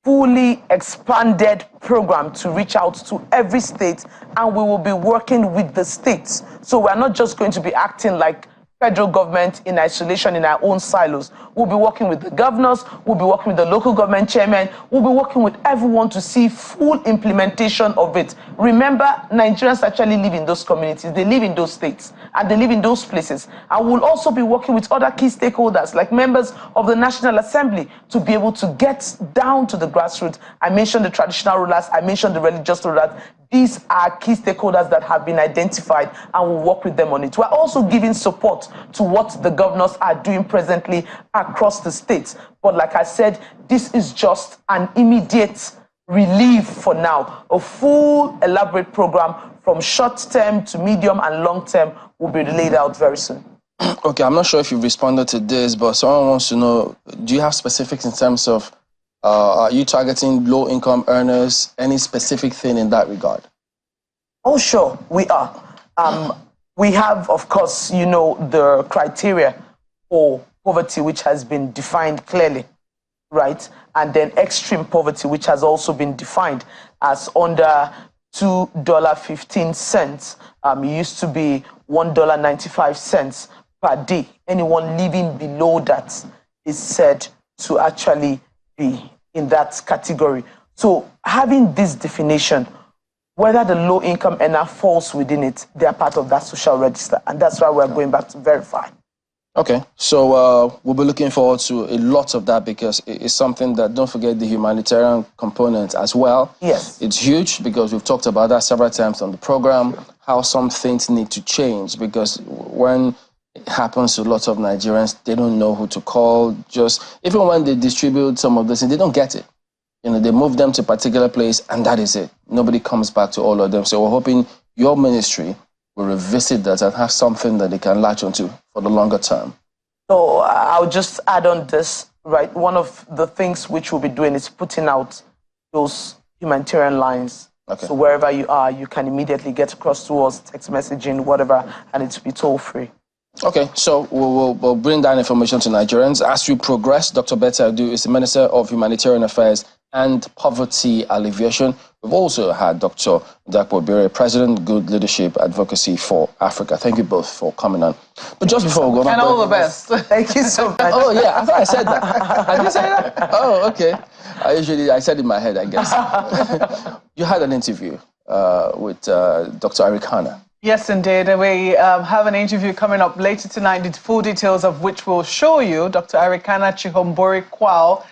Speaker 15: fully expanded program to reach out to every state, and we will be working with the states. So we're not just going to be acting like federal government in isolation in our own silos. We'll be working with the governors, we'll be working with the local government chairman, we'll be working with everyone to see full implementation of it. Remember, Nigerians actually live in those communities, they live in those states, and they live in those places. And we'll also be working with other key stakeholders, like members of the National Assembly, to be able to get down to the grassroots. I mentioned the traditional rulers, I mentioned the religious rulers. These are key stakeholders that have been identified, and we'll work with them on it. We're also giving support to what the governors are doing presently across the states. But like I said, this is just an immediate relief for now. A full, elaborate program from short term to medium and long term will be laid out very soon.
Speaker 1: Okay, I'm not sure if you've responded to this, but someone wants to know, do you have specifics in terms of are you targeting low-income earners? Any specific thing in that regard?
Speaker 15: Oh, sure, we are. We have, of course, the criteria for poverty, which has been defined clearly, right? And then extreme poverty, which has also been defined as under $2.15. It used to be $1.95 per day. Anyone living below that is said to actually be in that category. So having this definition, whether the low-income earner falls within it, they are part of that social register, and that's why we're going back to verify.
Speaker 1: Okay, so we'll be looking forward to a lot of that, because it's something that, don't forget the humanitarian component as well.
Speaker 15: Yes.
Speaker 1: It's huge, because we've talked about that several times on the program, how some things need to change, because when it happens to lots of Nigerians, they don't know who to call. Just even when they distribute some of this, they don't get it. They move them to a particular place, and that is it. Nobody comes back to all of them. So we're hoping your ministry will revisit that and have something that they can latch onto for the longer term.
Speaker 15: So I'll just add on this, right? One of the things which we'll be doing is putting out those humanitarian lines. Okay. So wherever you are, you can immediately get across to us, text messaging, whatever, and it's be toll free.
Speaker 1: Okay, so we'll bring that information to Nigerians. As we progress, Dr. Betty Adu is the Minister of Humanitarian Affairs and Poverty Alleviation. We've also had Dr. Dapo Bere, President, Good Leadership Advocacy for Africa. Thank you both for coming on. But just before we go...
Speaker 2: And all the best.
Speaker 15: Thank you so much.
Speaker 1: Oh, yeah, I thought I said that. I didn't say that? Oh, okay. I said it in my head, I guess. You had an interview with Dr. Arikana.
Speaker 2: Yes, indeed. We have an interview coming up later tonight, the full details of which we'll show you. Dr. Arikana Chihombori Kwao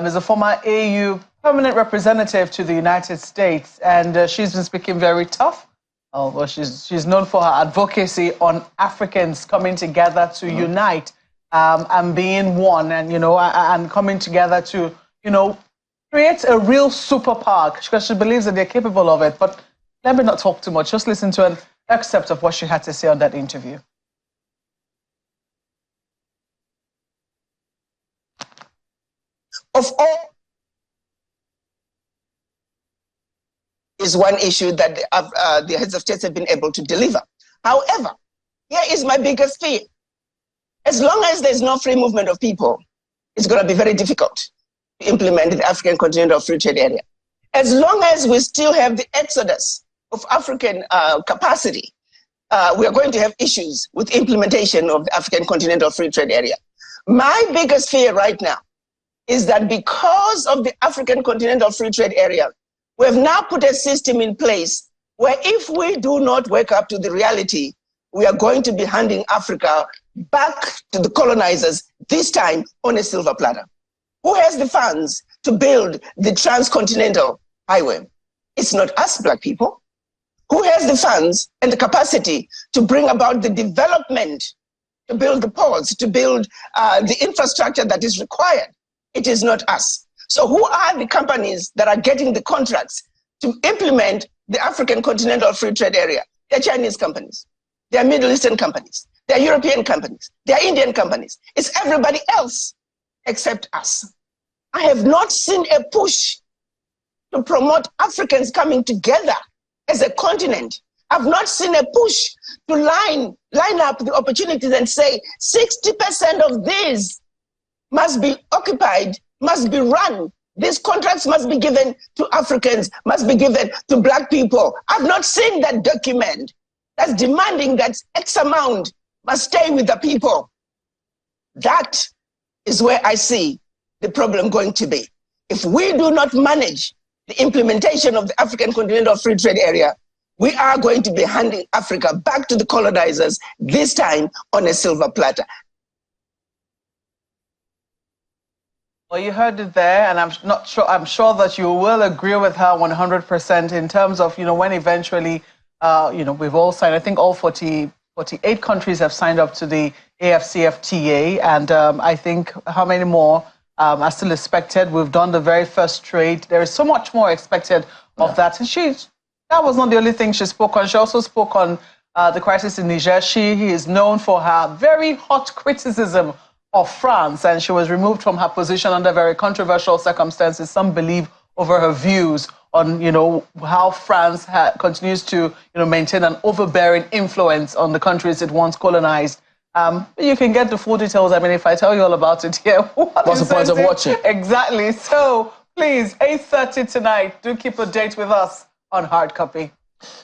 Speaker 2: is a former AU permanent representative to the United States, and she's been speaking very tough Oh, well, she's known for her advocacy on Africans coming together to unite and being one, and and coming together to create a real superpower, because she believes that they're capable of it. But let me not talk too much. Just listen to an excerpt of what she had to say on that interview.
Speaker 16: Of all is one issue that the heads of states have been able to deliver. However, here is my biggest fear. As long as there's no free movement of people, it's going to be very difficult to implement the African Continental Free Trade Area. As long as we still have the exodus of African capacity, we are going to have issues with implementation of the African Continental Free Trade Area. My biggest fear right now is that because of the African Continental Free Trade Area, we have now put a system in place where if we do not wake up to the reality, we are going to be handing Africa back to the colonizers, this time on a silver platter. Who has the funds to build the transcontinental highway? It's not us, Black people. Who has the funds and the capacity to bring about the development, to build the ports, to build the infrastructure that is required? It is not us. So who are the companies that are getting the contracts to implement the African Continental Free Trade Area? They're Chinese companies. They're Middle Eastern companies. They're European companies. They're Indian companies. It's everybody else except us. I have not seen a push to promote Africans coming together as a continent. I've not seen a push to line up the opportunities and say 60% of these must be occupied, must be run. These contracts must be given to Africans, must be given to Black people. I've not seen that document that's demanding that X amount must stay with the people. That is where I see the problem going to be. If we do not manage the implementation of the African Continental Free Trade Area, we are going to be handing Africa back to the colonizers, this time on a silver platter.
Speaker 2: Well, you heard it there, and I'm sure that you will agree with her 100% in terms of, when eventually, we've all signed. I think all 48 countries have signed up to the AFCFTA, and I think how many more are still expected. We've done the very first trade. There is so much more expected of that. And that was not the only thing she spoke on. She also spoke on the crisis in Niger. She is known for her very hot criticism of France, and she was removed from her position under very controversial circumstances. Some believe over her views on, how France continues to, maintain an overbearing influence on the countries it once colonized. You can get the full details. I mean, if I tell you all about it here, what's the point of watching? Exactly. So please, 8:30 tonight, do keep a date with us on Hard Copy.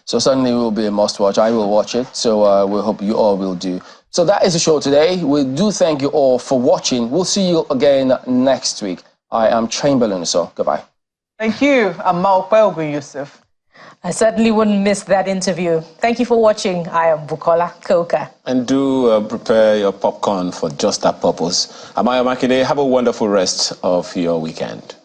Speaker 1: So certainly it will be a must-watch. I will watch it. So we hope you all will do. So that is the show today. We do thank you all for watching. We'll see you again next week. I am Chamberlain, so goodbye.
Speaker 2: Thank you. I'm Maokwe Yusuf.
Speaker 3: I certainly wouldn't miss that interview. Thank you for watching. I am Bukola Koka.
Speaker 4: And do prepare your popcorn for just that purpose. I'm Ayo Makinde. Have a wonderful rest of your weekend.